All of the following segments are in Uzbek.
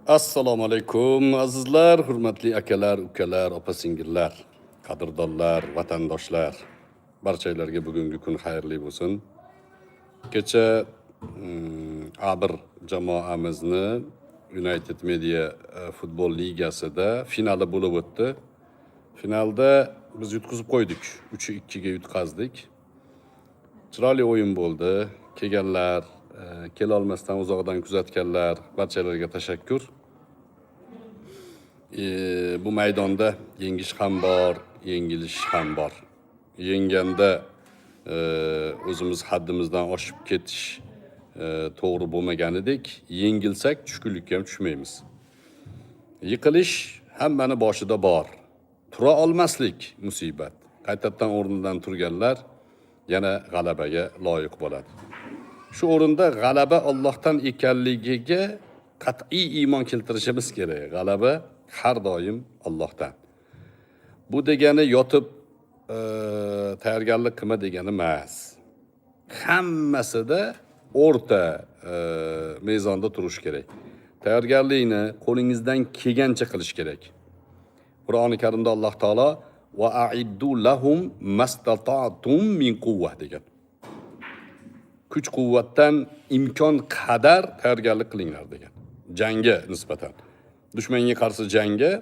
Assalomu alaykum azizlar, hurmatli akalar, ukalar, opa-singillar, qadrdonlar, vatandoshlar. Barchalarga bugungi kun xayrli bo'lsin. Kecha A1 jamoamizni United Media futbol ligasida finali bo'lib o'tdi. Finalda biz yutqizib qo'ydik. 3-2 ga yutqazdik. Chiroyli o'yin bo'ldi. Kelganlar, kela olmasdan uzoqdan kuzatganlar, barchalarga tashakkur. Bu maydonda yengish ham bor, yengilish ham bor. Yenganda o'zimiz haddimizdan oshib ketish to'g'ri bo'lmaganidek, yengilsak tushkunlikka ham tushmaymiz. Yiqilish hammani boshida bor. Tura olmaslik musibat. Qaytadan o'rnidan turganlar yana g'alabaga loyiq bo'ladi. Shu o'rinda g'alaba Allohdan ekanligiga qat'iy iymon keltirishimiz kerak. G'alaba har doim Allohdan. Bu degani yotib tayyorgarlik qilma degani emas. Hammasida o'rta mezonda turish kerak. Tayyorgarlikni qo'lingizdan kelgancha qilish kerak. Qur'oni Karimda Alloh taolo va a'iddu lahum mastata'tum min quwwah degan. Kuch-quvvatdan imkon qadar tayyorgarlik qilinglar degan. Jangga nisbatan. Dushmanga qarshi jangga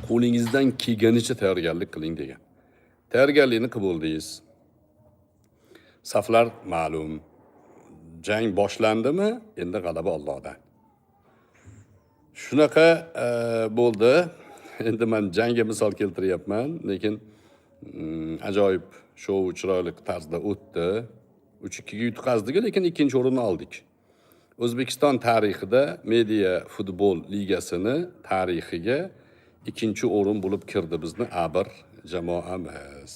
qo'lingizdan kelganicha tayyorgarlik qiling degan. Tayyorgarlikni qilib bo'ldingiz. Saflar ma'lum. Jang boshlandimi? Endi g'alaba Allohdan. Shunaqa bo'ldi. Endi men jangga misol keltiryapman, lekin ajoyib shou chiroyli tarzda o'tdi. 3-2 ga yutqazdik, lekin ikkinchi o'rinni oldik. O'zbekiston tarixida Media futbol ligasini tarixiga ikkinchi o'rin bo'lib kirdi bizni A1 jamoamiz.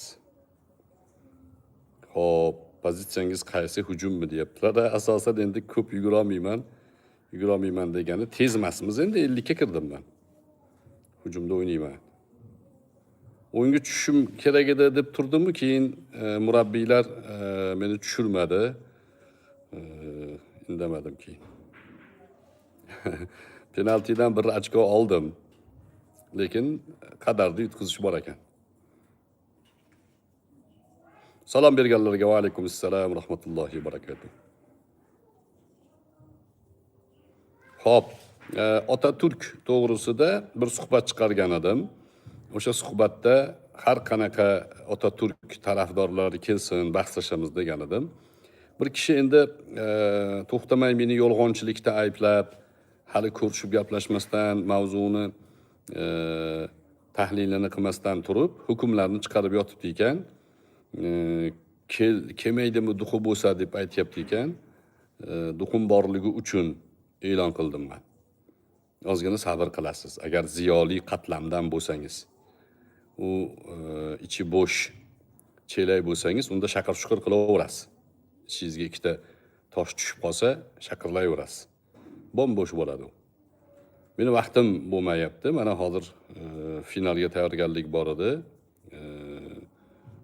Xo'p, pozitsiyangiz qaysi, hujummi deyaptilar. Asosan endi ko'p yugurolmayman degani tez emasmiz, endi 50 ga kirdim men. Hujumda o'ynayman. O'yinga tushishim kerak edi deb turdim-ku, keyin murabbiylar meni tushirmadi. Indamadim keyin. Penaltidan bir ochko oldim. Lekin qadarda yutqizish bor ekan. Salom berganlarga va alaykum assalom rahmatullohi va barakatuh. Xo'p, Otaturk to'g'risida bir suhbat chiqargan edim. O'sha suhbatda har qanaqa Otaturk tarafdorlari kelsin, bahslashamiz degan edim. Bir kishi endi to'xtamay meni yolg'onchilikda ayblab, hali ko'rishib gaplashmasdan, mavzuni tahlilini qilmasdan turib, hukmlarni chiqarib yotibdi ekan. Kelmaydimi duxu bo'lsa deb aytibdi ekan. Duxum borligi uchun e'lon qildim men. Ozgina sabr qilasiz. Agar ziyoli qatlamdan bo'lsangiz, u ichi bo'sh chelak bo'lsangiz, unda shaqir-shuqir qilaverasiz. Ichingizga ikkita tosh tushib qolsa, shaqirlayverasiz. Bo'sh bo'ladi u. Meni vaqtim bo'lmayapti. Mana hozir finalga tayyorgarlik bor edi.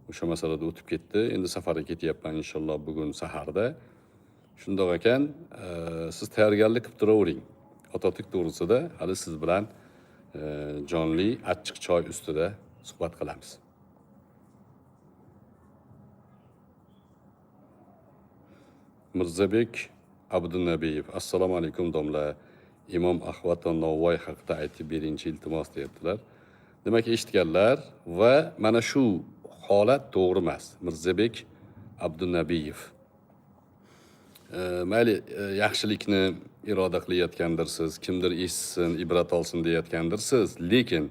O'sha masalada o'tib ketdi. Endi safarga ketyapman inshaalloh bugun saharda. Shundoq ekan, siz tayyorgarlik qilib turavering. Otaturk to'g'risida hali siz bilan jonli achchiq choy ustida suhbat qilamiz. Mirzabek Abdunabiyev. Assalomu alaykum domla. Imom Ahvat Navoiy haqida aytib berinchi iltimos deyaptilar. Demak, eshitganlar va mana shu holat to'g'ri emas. Mirzabek Abdunabiyev. Mayli, yaxshilikni iroda qilayotgandirsiz, kimdir eshitsin, ibrat olsin deyotgandirsiz, lekin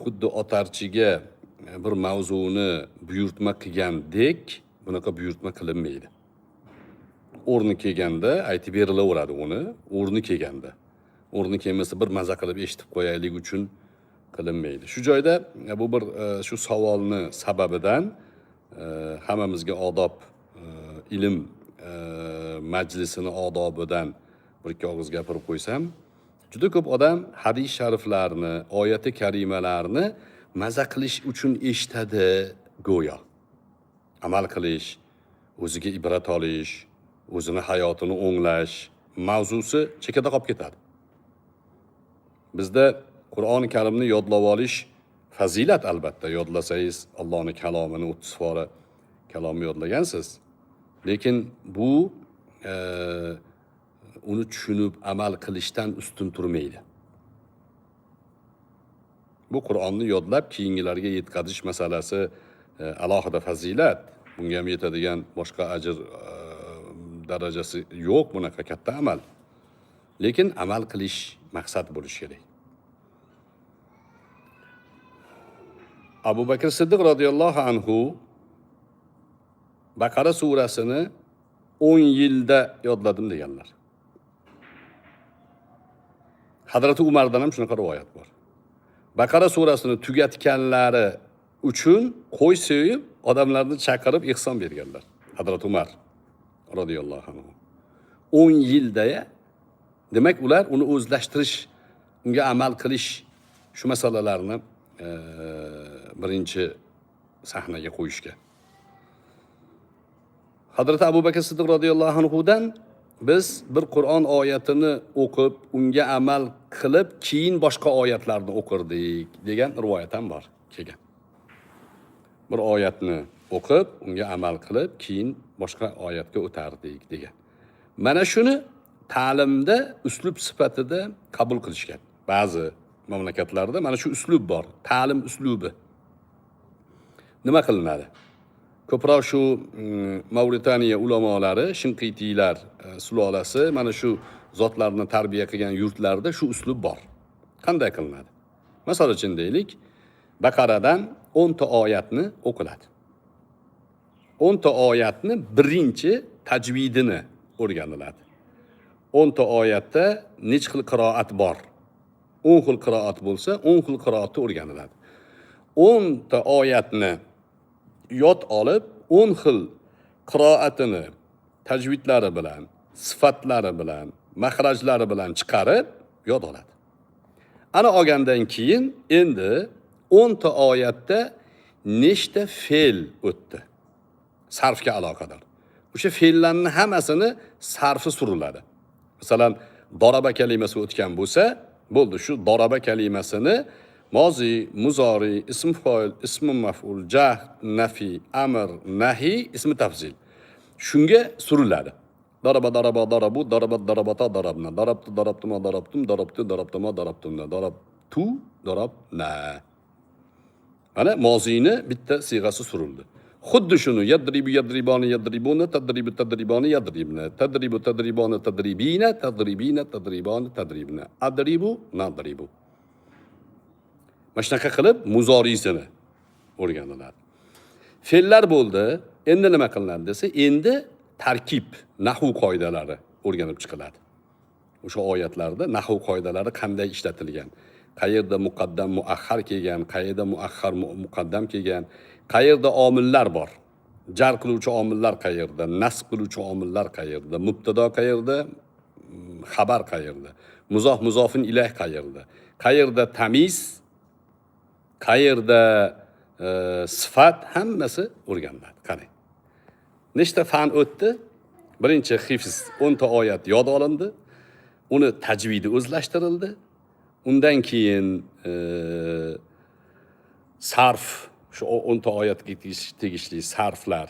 xuddi otarchiga bir mavzuni buyurtma qilgandek, bunaqa buyurtma qilinmaydi. O'rni kelganda aytib berilaveradi uni, o'rni kelganda. O'rni kelmasa bir maza qilib eshitib qo'yaylik uchun qilinmaydi. Shu joyda bu bir shu savolni sababidan hammamizga odob, ilm majlisini odobidan bir ikki og'iz gapirib qo'ysam, juda ko'p odam hadis shariflarni, oyati karimalarni maza qilish uchun eshitadi go'yo. Amal qilish, o'ziga ibrat olish, o'zini hayotini o'nglash mavzusi chekada qolib ketadi. Bizda Qur'oni Karimni yodlab olish fazilat albatta. Yodlasangiz Allohning kalomini 30 pora kalomni yodlagansiz. Lekin bu uni tushunib amal qilishdan ustun turmaydi. Bu Qur'onni yodlab keyingilarga yetkazish masalasi alohida fazilat. Bunga ham yetadigan boshqa ajr darajasi yo'q bunaqa katta amal. Lekin amal qilish maqsad bo'lishi kerak. Abu Bakr Siddiq radhiyallohu anhu Baqara surasini 10 yilda yodladim deganlar. Hazrati Umardan ham shunaqa rivoyat bor. Baqara surasini tugatganlari uchun qo'y so'yib, odamlarni chaqirib ihson berganlar. Hazrati Umar radhiyallohu anhu. 10 yilda demak ular uni o'zlashtirish, unga amal qilish shu masalalarni birinchi sahnaga qo'yishgan. Hazrati Abu Bakr Siddiq radhiyallohu anhudan biz bir Qur'on oyatini o'qib, unga amal qilib, keyin boshqa oyatlarni o'qirdik degan rivoyat ham bor kelgan. Bir oyatni o'qib, unga amal qilib, keyin boshqa oyatga o'tardik degan. Mana shuni ta'limda uslub sifatida qabul qilishgan. Ba'zi mamlakatlarda mana shu uslub bor, ta'lim uslubi. Nima qilinadi? Ko'proq shu Mauritaniya ulamolari, Shinqitiylar sulolasi mana shu zotlarni tarbiya qilgan yurtlarda shu uslub bor. Qanday qilinadi? Misol uchun deylik, Baqaradan 10 ta oyatni o'qiladi. 10 ta oyatni birinchi tajvidini o'rganiladi. 10 ta oyatda nech xil qiroat bor? 10 xil qiroat bo'lsa, 10 xil qiroatni o'rganiladi. 10 ta oyatni yod olib, 10 xil qiroatini tajvidlari bilan, sifatlari bilan, mahrajlari bilan chiqarib yod oladi. Ana olgandan keyin endi 10 ta oyatda nechta fe'l o'tdi? Sarfga aloqador. O'sha fe'llarning hammasini sarfi suriladi. Masalan, daraba kalimasi o'tgan bo'lsa, bo'ldi, shu daraba kalimasini mozi, muzori, ism foil, ism maf'ul, jah, nafi, amr, nahi, ism tafzil. Shunga suriladi. Daraba, daraba, darabu, darabat, darabata, darabna, darabtu, darabtuma, darabtum, darabtu, darabtuma, darabtumna, darabtu, darabna. Mana mozini bitta siyg'asi surildi. Xuddi shuni yadribu, yadriboni, yadribuna, tadribu, tadriboni, yadribna, tadribu, tadriboni, tadribina, tadribina, tadriboni, tadribna, adribu, nadribu. Mana shunaqa qilib muzorisini o'rganiladi. Fe'llar bo'ldi. Endi nima qilinadi desa, endi tarkib, nahv qoidalari o'rganib chiqiladi. O'sha oyatlarda nahv qoidalari qanday ishlatilgan, qayerda muqaddam muaxxar kelgan, qayerda muaxxar muqaddam kelgan, qayerda omillar bor. Jar qiluvchi omillar qayerda, nasb qiluvchi omillar qayerda, mubtado qayerda, xabar qayerda, muzof muzofin ilayh qayerda, qayerda tamiz, qayerda sifat, hammasi o'rganiladi. Qarang. Nechta fan o'tdi? Birinchi hifz 10 ta oyat yod olindi. Uni tajvidi o'zlashtirildi. Undan keyin sarf, shu 10 ta oyatga tegishli sarflar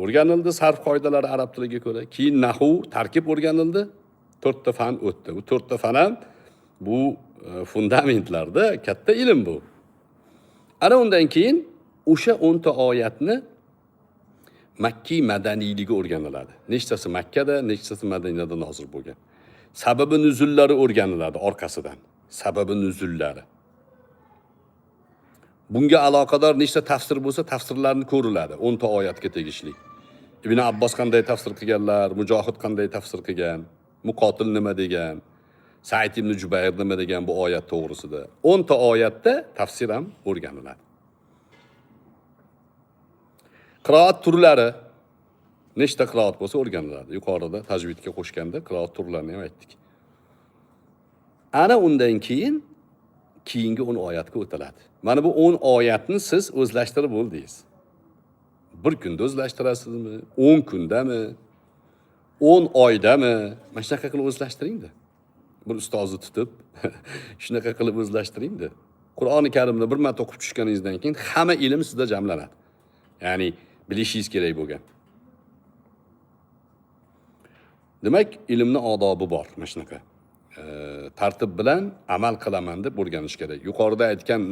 o'rganildi, sarf qoidalari arab tiliga ko'ra. Keyin nahv, tarkib o'rganildi. 4 ta fan o'tdi. Bu 4 ta fan ham bu fundamentlarda katta ilm bu. Ana undan keyin o'sha 10 ta oyatni Makki madaniyligi o'rganiladi. Nechtasi Makkada, nechtasi Madinada nozil bo'lgan. Sababi nuzullari o'rganiladi orqasidan. Sababi nuzullari. Bunga aloqador nechta tafsir bo'lsa, tafsirlarni ko'riladi 10 ta oyatga tegishli. Ibn Abbos qanday tafsir qilganlar, Mujohid qanday tafsir qilgan, Muqotil nima degan, Sa'id ibn Jubayr nima degan bu oyat to'g'risida. 10 ta oyatda tafsir ham o'rganiladi. Qiroat turlari nechta qiroat bo'lsa o'rganiladi. Yuqorida tajvidga qo'shganda qiroat turlarini ham aytdik. Ana undan keyin keyingi 10 oyatga o'tiladi. Mana bu 10 oyatni siz o'zlashtirib bo'ldingiz. Bir kunda o'zlashtirasizmi? 10 kundami? 10 oydami? Mana shunaqa qilib o'zlashtiringda. bir ustozni tutib shunaqa qilib o'zlashtiringda. Qur'oni Karimni bir marta o'qib tushganingizdan keyin hamma ilm sizda jamlanadi. Ya'ni bilishingiz kerak bo'lgan. Demak, ilmning odobi bor, mana shunaqa. Tartib bilan amal qilaman deb o'rganish kerak. Yuqorida aytgan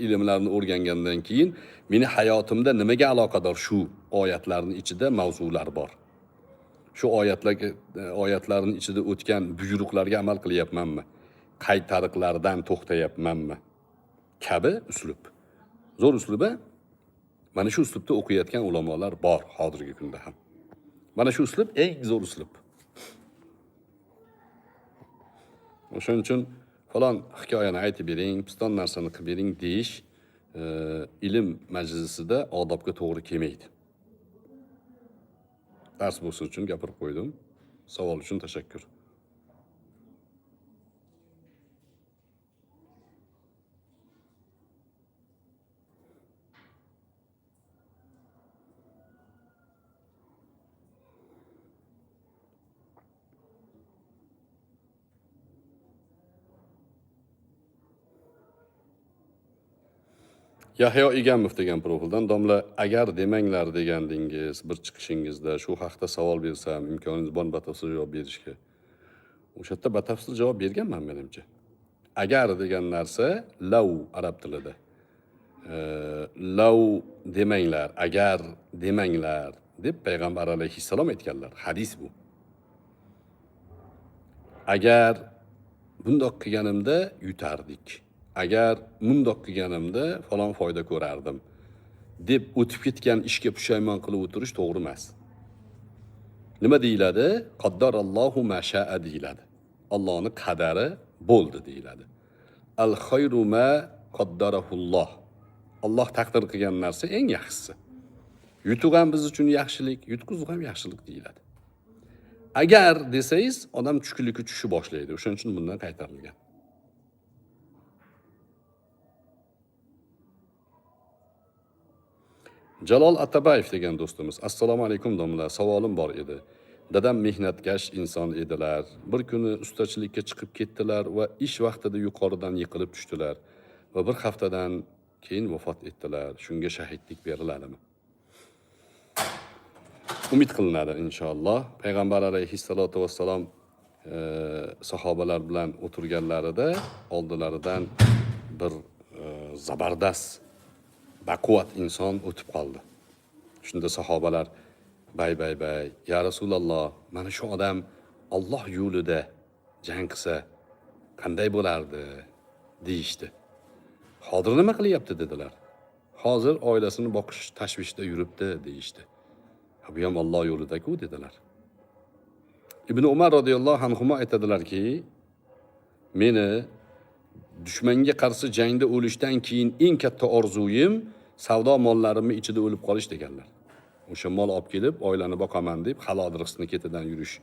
ilmlarni o'rgangandan keyin meni hayotimda nimaga aloqador shu oyatlarning ichida mavzular bor. Shu oyatlarning ichida o'tgan buyruqlarga amal qilyapmanmi? Qay tariqlardan to'xtayapmanmi? Kabi uslub. Zo'r uslub-a? Mana shu uslubda o'qiyotgan ulamolar bor hozirgi kunda ham. Mana shu uslub eng zo'r uslub. O'shaning uchun falon hikoyani aytib bering, piston narsani qilib bering deyish ilm majlisida odobga to'g'ri kelmaydi. Dars bo'lsin uchun gapirib qo'ydim. Savol uchun tashakkur. Yahyo Egamov degan profildan domla agar demanglar degandingiz bir chiqishingizda shu haqda savol bersam imkoningiz bor batafsil javob berishga. O'sha yerda batafsil javob berganman menimcha. Agar degan narsa law arab tilida. Law demanglar, agar demanglar deb payg'ambar alayhissalom aytganlar. Hadis bu. Agar bundoq qilganimda yutardik. Agar mundoq qilganimda falon foyda ko'rardim deb o'tib ketgan ishga pushaymon qilib o'tirish to'g'ri emas. Nima deyiladi? Qaddarallohu ma sha'a deyiladi. Allohning qadari bo'ldi deyiladi. Al khayru ma qaddarahulloh. Alloh taqdir qilgan narsa eng yaxshisi. Yutuq ham biz uchun yaxshilik, yutqizuv ham yaxshilik deyiladi. Agar desangiz, odam tushkunlikka tushib boshlaydi. O'shaning uchun bundan qaytarilgan. Jalol Atabayev degan do'stimiz, assalomu alaykum domla, savolim bor edi. Dadam mehnatkash inson edilar. Bir kuni ustachilikka chiqib ketdilar va ish vaqtida yuqoridan yiqilib tushdilar va bir haftadan keyin vafot etdilar. Shunga shahidlik beriladimi? Umid qilinadi inshaalloh. Payg'ambar alayhissalatu vassalom sahobalar bilan o'tirganlarida oldilaridan bir zabardast baquvvat inson o'tib qoldi. Shunda sahobalar bay, ya Rasululloh, mana shu odam Alloh yo'lida jang qilsa qanday bo'lardi deyishdi. Hozir nima qilyapti dedilar. Hozir oilasini boqish tashvishda yuribdi deyishdi. Bu ham Alloh yo'lida-ku dedilar. Ibn Umar radhiyallohu anhu aytadilarki, meni dushmanga qarshi jangda o'lishdan keyin eng katta orzuyim savdo mollarimni ichida o'lib qolish deganlar. O'sha mol olib kelib, oilani boqaman deb halol rizqni ketidan yurish.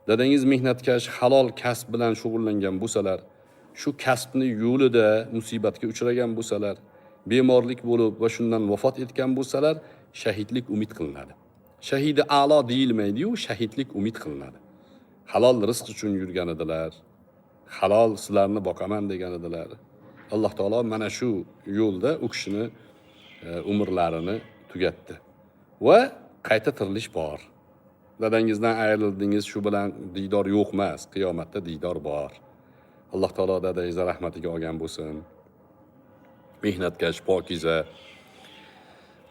Dadangiz mehnatkash, halol kasb bilan shug'ullangan bo'lsalar, shu kasbni yo'lida musibatga uchragan bo'lsalar, bemorlik bo'lib va shundan vafot etgan bo'lsalar, shahidlik umid qilinadi. Shahidi a'lo deyilmaydi-yu, shahidlik umid qilinadi. Halol rizq uchun yurgan edilar. Halol sizlarni boqaman degan edilar. Alloh taolo mana shu yo'lda u kishini umrlarini tugatdi. Va qayta tirilish bor. Dadangizdan ayrildingiz, shu bilan diydor yo'q emas, qiyomatda diydor bor. Alloh taolo dadangizni rahmatiga olgan bo'lsin. Mehnatkash, pokiza,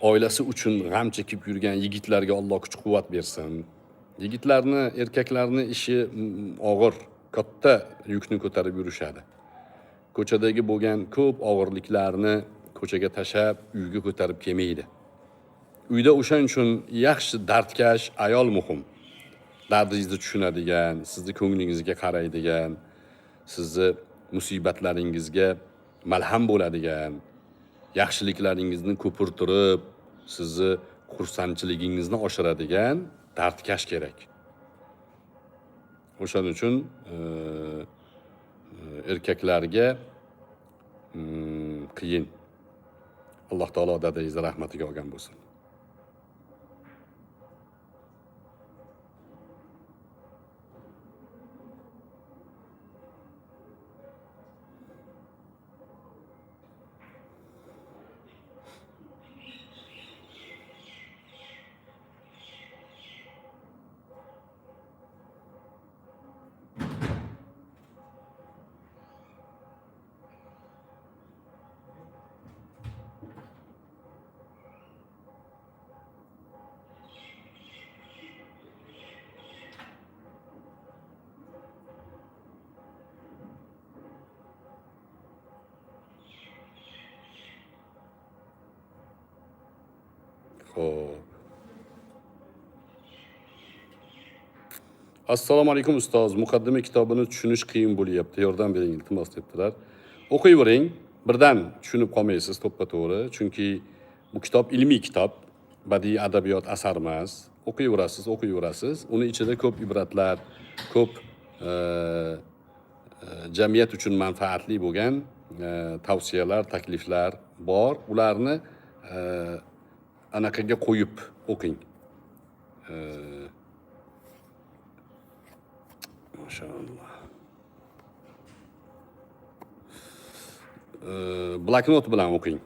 oilasi uchun g'am chekib yurgan yigitlarga Alloh kuch-quvvat bersin. Yigitlarni, erkaklarni ishi og'ir, katta yukni ko'tarib yurishadi. Ko'chadagi bo'lgan ko'p og'irliklarni ko'chaga tashab, uyga ko'tarib kelmaydi. Uyda o'shaning uchun yaxshi dardkash ayol muhim. Dardingizni tushunadigan, sizni ko'nglingizga qaraydigan, sizni musibatlaringizga malham bo'ladigan, yaxshiliklaringizni ko'pirtirib, sizni xursandchiligingizni oshiradigan dardkash kerak. O'shaning uchun erkaklarga qiyin. Alloh taolo dadangizni rahmatiga olgan bo'lsin. Xo'p. Assalomu alaykum ustoz. Muqaddima kitobini tushunish qiyin bo'lyapti. Yordam bering iltimos debdilar. O'qiyvering, birdan tushunib qolmaysiz to'ppa-to'g'ri. Chunki bu kitob ilmiy kitob, badiiy adabiyot asar emas. O'qiyverasiz. Uni ichida ko'p ibratlar, ko'p jamiyat uchun manfaatli bo'lgan tavsiyalar, takliflar bor. Ularni anaqaga qo'yib o'qing. Maşallah. Bloknot bilan o'qing.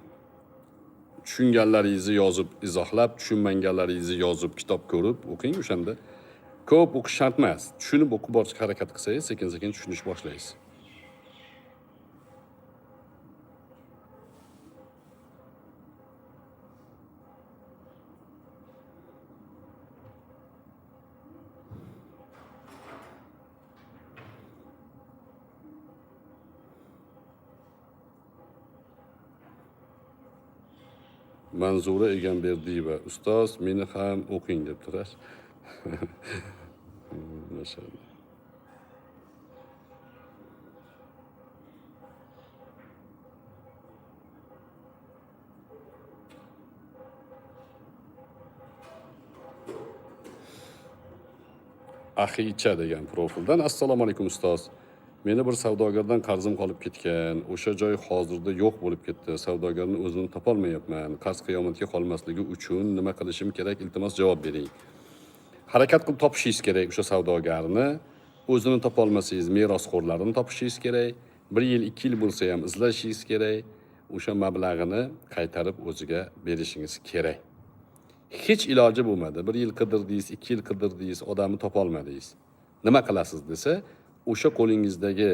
Tushunganlaringizni yozib, izohlab, tushunmaganlaringizni yozib, kitob ko'rib o'qing. O'shanda ko'p o'qish shart emas. Tushunib o'qib borishga harakat qilsangiz, sekin-sekin tushunish boshlaysiz. Manzura Egamberdiyeva, ustoz, meni ham o'qing debdilar. Maşallah. Axicha degan profildan assalomu alaykum ustoz. Meni bir savdogardan qarzim qolib ketgan. O'sha joy hozirda yo'q bo'lib ketdi. Savdogarni o'zini topolmayapman. Qarz qiyomatga qolmasligi uchun nima qilishim kerak? Iltimos javob bering. Harakat qilib topishingiz kerak o'sha savdogarni. O'zini topolmasangiz merosxo'rlarini topishingiz kerak. 1 yil, 2 yil bo'lsa ham izlashingiz kerak. O'sha mablag'ini qaytarib o'ziga berishingiz kerak. Hech iloji bo'lmadi. 1 yil qidirdingiz, 2 yil qidirdingiz, odamni topolmadingiz. Nima qilasiz desa, o'sha qo'lingizdagi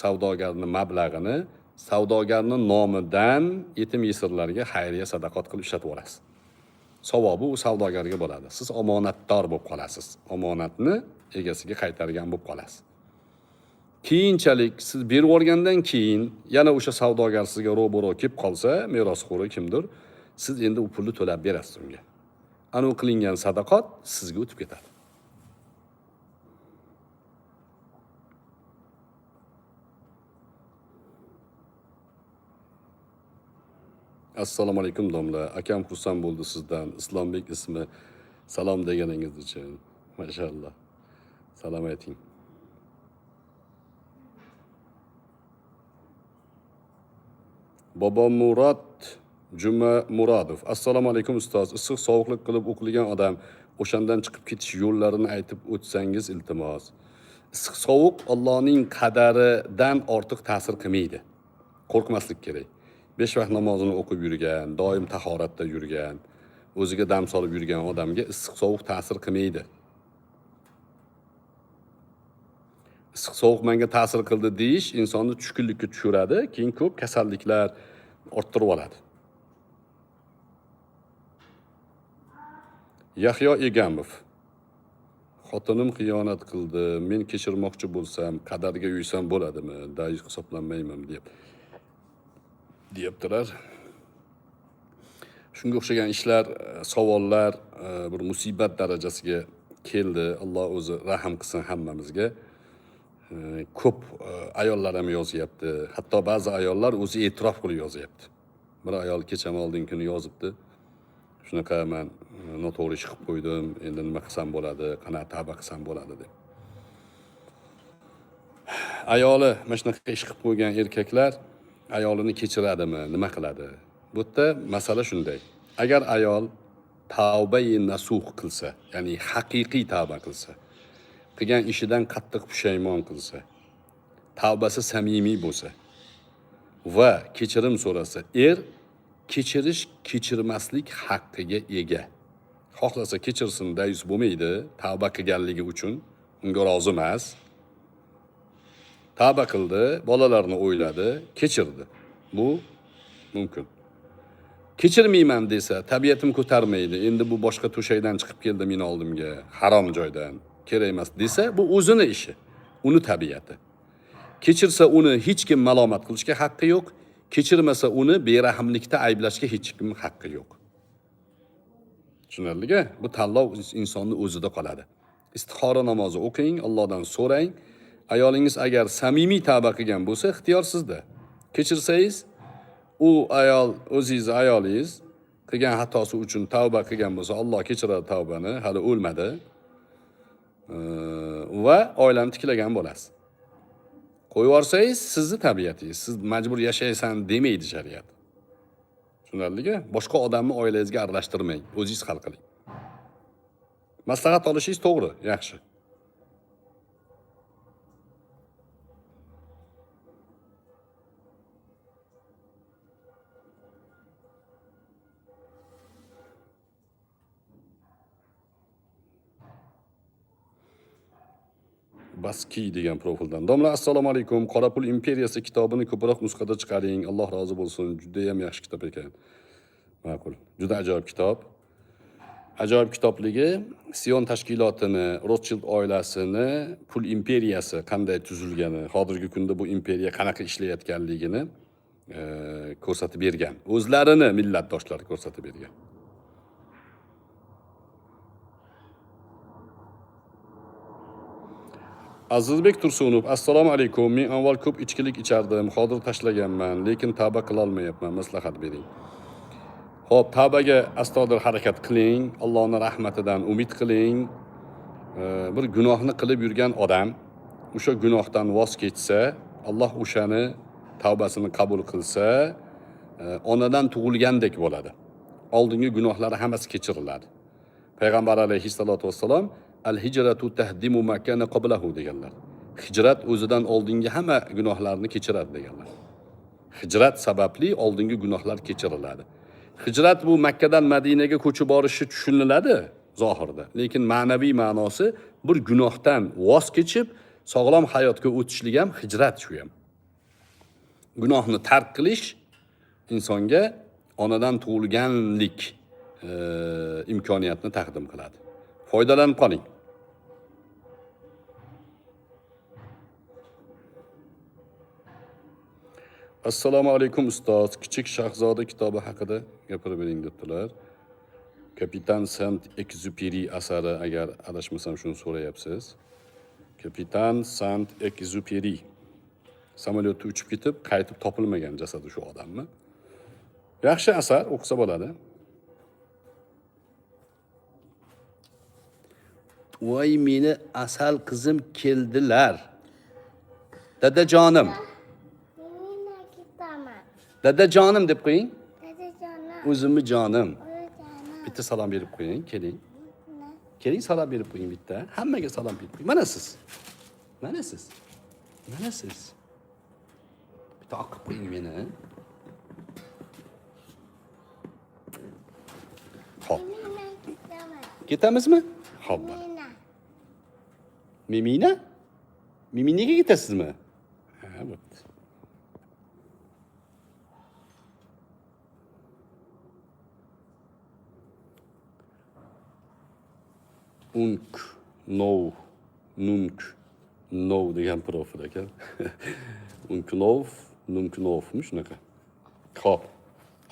savdogarni mablag'ini savdogarning nomidan yetim yesirlarga xayriya sadaqat qilib ishlatib olasiz. Savobi u savdogarga bo'ladi. Siz omonatdor bo'lib qolasiz. Omonatni egasiga qaytargan bo'lib qolasiz. Keyinchalik siz berib yuborgandan keyin yana o'sha savdogar sizga ro'baro kelib qolsa, merosxo'ri kimdir, siz endi u pulni to'lab berasiz unga. Ana u qilingan sadaqat sizga o'tib ketadi. Assalomu alaykum domla. Akam xursand bo'ldi sizdan. Islombek ismi. Salom deganingiz uchun. Mashallah. Salom ayting. Bobomurod Juma Murodov. Assalomu alaykum ustoz. Issiq sovuqlik qilib o'qilgan odam o'shandan chiqib ketish yo'llarini aytib o'tsangiz iltimos. Issiq sovuq Allohning qadaridan ortiq ta'sir qilmaydi. Qo'rqmaslik kerak. 5 vaqt namozini o'qib yurgan, doim tahoratda yurgan, o'ziga dam solib yurgan odamga issiq sovuq ta'sir qilmaydi. Issiq sovuq menga ta'sir qildi deyish insonni tushkunlikka tushiradi, keyin ko'p kasalliklar orttirib oladi. Yahyo Egamov. Xotinim xiyonat qildi, men kechirmoqchi bo'lsam, qadarga yuysam bo'ladimi? Dayus hisoblanmayman deyaptilar. Shunga o'xshagan ishlar, savollar bir musibat darajasiga keldi. Alloh o'zi rahim qilsin hammamizga. Ko'p ayollar ham yozyapti. Hatto ba'zi ayollar o'zi e'tirof qilib yozyapti. Bir ayol kecham oldin kuni yozibdi. Shunaqa men noto'g'ri ish qilib qo'ydim. Endi nima qilsam bo'ladi? Qanaqa tavba qilsam bo'ladi deb. Ayoli mana shunaqa ish qilib qo'ygan erkaklar ayolini kechiradimi, nima qiladi? Bu yerda masala shunday. Agar ayol tavba-i nasuh qilsa, ya'ni haqiqiy tavba qilsa, qilgan ishidan qattiq pushaymon qilsa, tavbasi samimiy bo'lsa va kechirim so'rasa, kechirmaslik haqqiga ega. Xohlasa kechirsin, dayus bo'lmaydi, tavba qilganligi uchun unga rozi emas. Tavba qildi, bolalarni o'yladi, kechirdi. Bu mumkin. Kechirmayman desa, tabiatim ko'tarmaydi. Endi bu boshqa to'shakdan chiqib keldi men oldimga, harom joydan, kerak emas desa, bu o'zini ishi, uni tabiati. Kechirsa uni hech kim malomat qilishga haqqi yo'q, kechirmasa uni berahmlikda ayblashga hech kim haqqi yo'q. Tushunarligi? Bu tanlov insonni o'zida qoladi. Istixora namozi o'qing, Allohdan so'rang. Ayolingiz agar samimiy tavba qilgan bo'lsa, ixtiyor sizda. Kechirsangiz, u ayol o'zingiz ayolingiz qilgan xatosi uchun tavba qilgan bo'lsa, Alloh kechiradi tavbani, hali o'lmadi. Va oilani tiklagan bo'lasiz. Qo'yib yuborsangiz, sizni tabiatingiz, siz majbur yashaysan demaydi shariat. Tushunarligi? Boshqa odamni oilangizga aralashtirmang, o'zingiz hal qiling. Maslahat olishingiz to'g'ri, yaxshi. Baski degan profildan. Domla, assalomu alaykum. Qora pul imperiyasi kitobini ko'proq nusxada chiqaring. Alloh rozi bo'lsin. Juda ham yaxshi kitob ekan. Ma'qul. Juda ajoyib kitob. Ajoyib kitobligi Sion tashkilotini, Rothschild oilasini, pul imperiyasi qanday tuzilgani, hozirgi kunda bu imperiya qanaqa ishlayotganligini ko'rsatib bergan. O'zlarini millatdoshlari ko'rsatib bergan. Azizbek Tursunov, assalomu alaykum. Men avval ko'p ichkilik ichardim, hozir tashlaganman, lekin tavba qila olmayapman. Maslahat bering. Xo'p, tavbaga astoydil harakat qiling, Allohning rahmatidan umid qiling. Bir gunohni qilib yurgan odam o'sha gunohdan voz kechsa, Alloh o'shani tavbasini qabul qilsa, onadan tug'ilgandek bo'ladi. Oldingi gunohlari hammasi kechiriladi. Payg'ambar alayhissalatu vassalom al-hijratu tahdimu ma kana qablahu deganlar. Hijrat o'zidan oldingi hamma gunohlarni kechiradi deganlar. Hijrat sababli oldingi gunohlar kechiriladi. Hijrat bu Makkadan Madinaga ko'chib borishi tushuniladi zohirda, lekin ma'naviy ma'nosi bir gunohdan voz kechib sog'lom hayotga o'tishlik ham hijrat shu ham. Gunohni tark qilish insonga onadan tug'ilganlik imkoniyatni taqdim qiladi. Foydalanib qoling. Assalomu alaykum ustoz. Kichik shahzoda kitobi haqida gapirib bering debdilar. Kapitan Saint-Exupéry asari, agar adashmasam shuni so'rayapsiz. Kapitan Saint-Exupéry samolyotda uchib ketib, qaytib topilmagan jasadi shu odammi? Yaxshi asar, o'qisa bo'ladi. Voy, meni asal qizim keldilar. Dadajonim. Dadajonim deb qo'ying. Dadajonim. O'zimni jonim. O'zimni. Bitta salom berib qo'ying, keling. Keling, salom berib qo'ying bitta. Hammaga salom berib qo'ying. Mana siz. Mana siz. Mana siz. Bitta o'qib qo'ying meni. Xo'p. Ketamizmi? Xo'p. Mimina? Miminaga ketasizmi? Ha, bo'pti. Unk, nov, nunk, nov degan profil ekan. Unknov, nunknovmi shunaqa. Xo'p.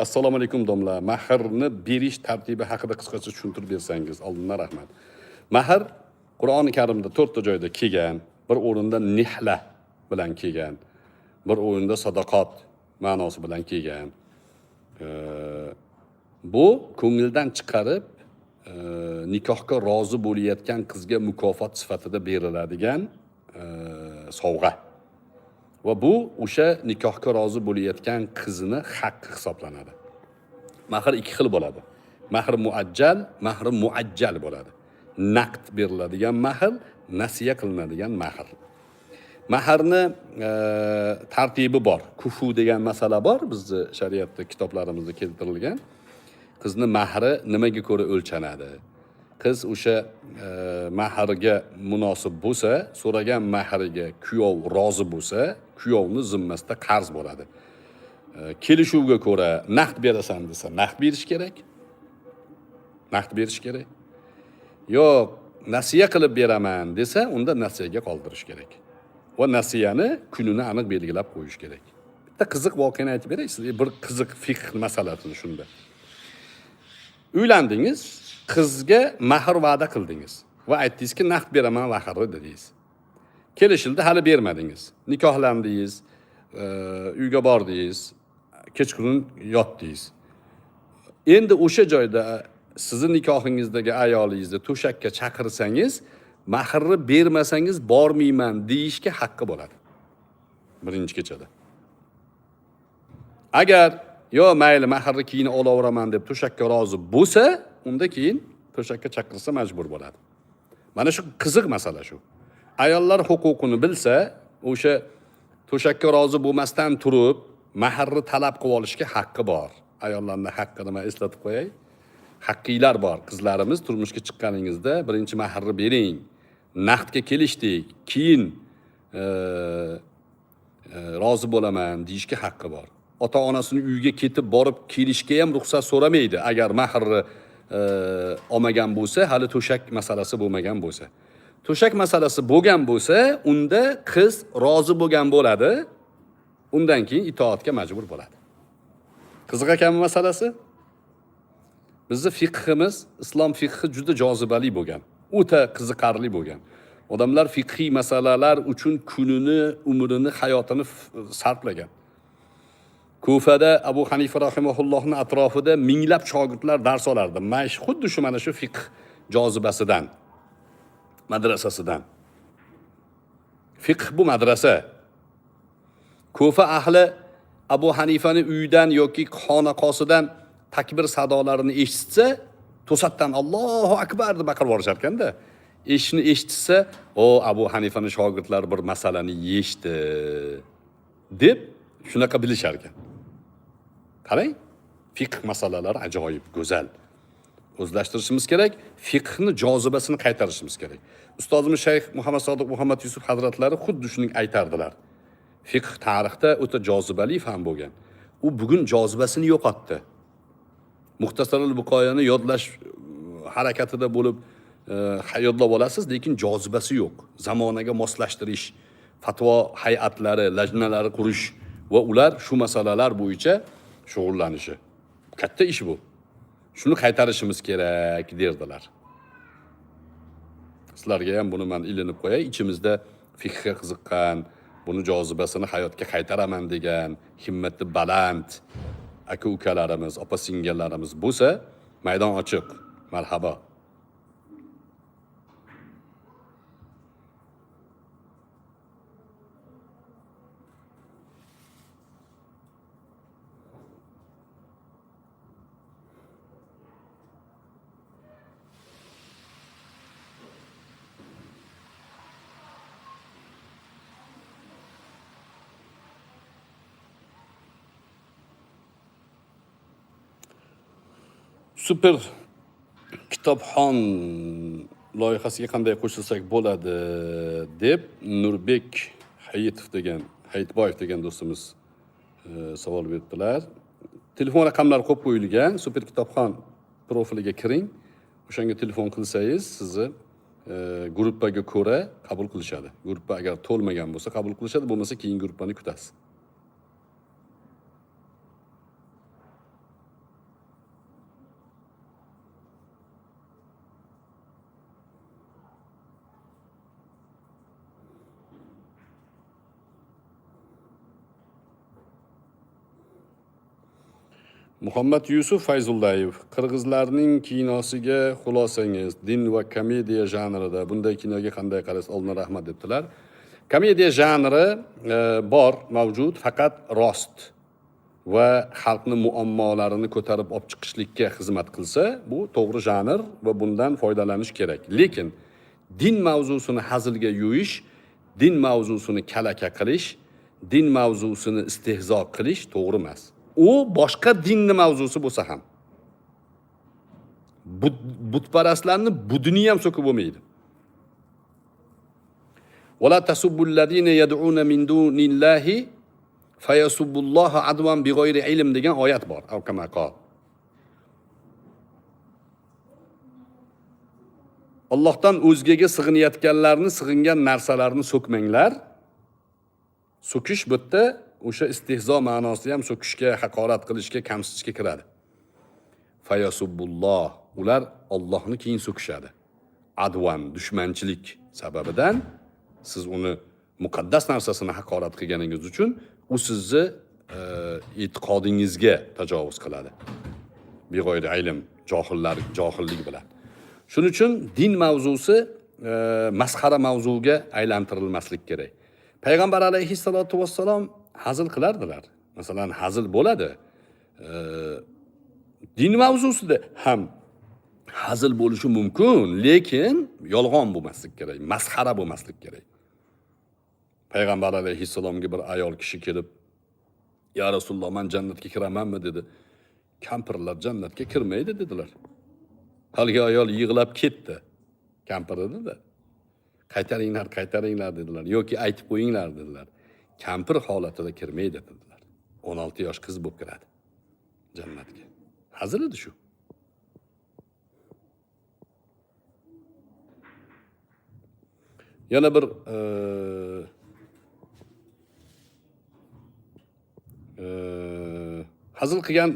Assalomu alaykum domla. Mahrni berish tartibi haqida qisqacha tushuntirib bersangiz, oldindan rahmat. Mahr Qur'oni Karimda 4 ta joyda kelgan. Bir o'rinda nihla bilan kelgan. Bir o'rinda sadaqat ma'nosi bilan kelgan. Bu ko'ngildan chiqarib nikohga rozi bo'layotgan qizga mukofot sifatida beriladigan sovg'a. Va bu o'sha nikohga rozi bo'layotgan qizning haqqi hisoblanadi. Mahr ikki xil bo'ladi. Mahr muajjal, mahr muajjal bo'ladi. Naqd beriladigan mahr, nasiya qilinadigan mahr. Mahrni tartibi bor. Kufu degan masala bor, bizni shariatda kitoblarimizda keltirilgan. Qizni mahri nimaga ko'ra o'lchanadi? Qiz o'sha mahrga munosib bo'lsa, so'ragan mahriga kuyov rozi bo'lsa, kuyovning zimmasida qarz bo'ladi. Kelishuvga ko'ra naqd berasan desa, naqd berish kerak. Naqd berish kerak. Yo'q, nasiya qilib beraman desa, unda nasiyaga qoldirish kerak. Va nasiyani kunini aniq belgilab qo'yish kerak. Bitta qiziq voqeani aytib beray sizga, bir qiziq fiqh masalasini shunda. Uylandingiz, qizga mahr va'da qildingiz va aytdingizki, naqd beraman mahrni dedingiz. Kelishildi, hali bermadingiz. Nikohlandingiz, uyga bordingiz, kechqurun yotdingiz. Endi o'sha joyda sizning nikohingizdagi ayolingizni to'shakka chaqirsangiz, mahrni bermasangiz bormayman deyishga haqqi bo'ladi. Birinchi kechada. Agar yo mayli mahrni keyin olaveraman deb to'shakka rozi bo'lsa, unda keyin to'shakka chaqirsa majbur bo'ladi. Mana shu qiziq masala shu. Ayollar huquqini bilsa, o'sha to'shakka rozi bo'lmasdan turib, mahrni talab qilib olishga haqqi bor. Ayollarning haqqini men eslatib qo'yay. Haqqinglar bor. Qizlarimiz turmushga chiqqaningizda birinchi mahrni bering. Naqdga kelishdik, keyin rozi bo'laman deyishga haqqi bor. Ota-onasining uyiga ketib borib kelishga ham ruxsat so'ramaydi agar mahrni olmagan bo'lsa, hali to'shak masalasi bo'lmagan bo'lsa. To'shak masalasi bo'lgan bo'lsa, unda qiz rozi bo'lgan bo'ladi. Undan keyin itoatga majbur bo'ladi. Qiziq ekanmi masalasi? Bizning fiqhimiz, islom fiqhi juda jozibali bo'lgan. O'ta qiziqarli bo'lgan. Odamlar fiqhiy masalalar uchun kunini, umrini, hayotini sarflagan. Kufada Abu Hanifa rahimahullohning atrofida minglab shogirdlar dars olardi. Xuddi shu mana shu fiqh jozibasidan, madrasasidan. Fiqh bu madrasa. Kufa ahli Abu Hanifaning uyidan yoki xonaqosidan takbir sadolarini eshitsa, to'satdan Allohu akbar deb baqirib yuborishar ekanda. Eshitni eshitsa, o Abu Hanifaning shogirdlari bir masalani yechdi deb shunaqa bilishar ekan. Qarang, fiqh masalalari ajoyib, go'zal. O'zlashtirishimiz kerak, fiqhni jozibasini qaytarishimiz kerak. Ustozimiz Shayx Muhammad Sodiq Muhammad Yusuf hazratlari xuddi shuning aytardilar. Fiqh tarixda o'ta jozibali fan bo'lgan. U bugun jozibasini yo'qotdi. Muxtasarul Buqoyani yodlash harakatida bo'lib yodlab olasiz, lekin jozibasi yo'q. Zamonaga moslashtirish, fatvo hay'atlari, lajnalari qurish va ular shu masalalar bo'yicha shug'ullanishi. Katta ish bu. Shuni qaytarishimiz kerak derdilar. Sizlarga ham buni men ilinib qo'yay, ichimizda fiqhga qiziqqan, buni jozibasini hayotga qaytaraman degan himmati baland aka-ukalarimiz, opa-singillarimiz bo'lsa, maydon ochiq. Marhaba. Super kitobxon loyihasiga qanday qo'shilsak bo'ladi deb Nurbek Hayitboyev degan do'stimiz savol berdilar. Telefon raqamlari qo'yib qo'yilgan. Super kitobxon profiliga kiring. O'shanga telefon qilsangiz, sizni gruppaga ko'ra qabul qilishadi. Gruppa agar to'lmagan bo'lsa qabul qilishadi, bo'lmasa keyin gruppani kutasiz. Muhammad Yusuf Fayzullayev, qirg'izlarning kinosiga xulosangiz, din va komediya janrida bunday kinoga qanday qaraysiz? Alloh rahmat debdilar. Komediya janri bor, mavjud, faqat rost va xalqning muammolarini ko'tarib olib chiqishlikka xizmat qilsa, bu to'g'ri janr va bundan foydalanish kerak. Lekin din mavzusini hazilga yuyish, din mavzusini kalaka qilish, din mavzusini istehzo qilish to'g'ri emas. U boshqa dinning mavzusi bo'lsa ham. Butparastlarning budini ham so'kib bo'lmaydi. Wala tasubbul ladina yad'una min dunillahi fayasubbulloha adwan bighayri ilm degan oyat bor. Alkamaqo. Allohdan o'zgaga sig'inayotganlarni, sig'ingan narsalarni so'kmanglar. So'kish bu yerda o'sha istehzo ma'nosi ham so'kishga, haqorat qilishga, kamsitishga kiradi. Fayasubbulloh. Ular Allohni keyin so'kishadi. Advan, dushmanchilik sababidan siz uni muqaddas narsasini haqorat qilganingiz uchun u sizni e'tiqodingizga tajovuz qiladi. Beg'oyri ilm, johillik bilan. Shuning uchun din mavzusi masxara mavzuga aylantirilmaslik kerak. Payg'ambar alayhissalatu vassalom hazil qilardilar. Masalan, hazil bo'ladi. Din mavzusida ham hazil bo'lishi mumkin, lekin yolg'on bo'lmaslik kerak, masxara bo'lmaslik kerak. Payg'ambar alayhissalomga bir ayol kishi kelib, "Ya Rasululloh, men jannatga kiramanmi?" dedi. "Kampirlar jannatga kirmaydi" dedilar. Haligi ayol yig'lab ketdi. Kampir edi-da. Qaytaringlar dedilar. Yoki aytib qo'yinglar dedilar. Kampir holatida kirmaydi dedilar. 16 yosh qiz bo'lib kiradi jannatga. Hazil edi shu. Yana bir hazil qilgan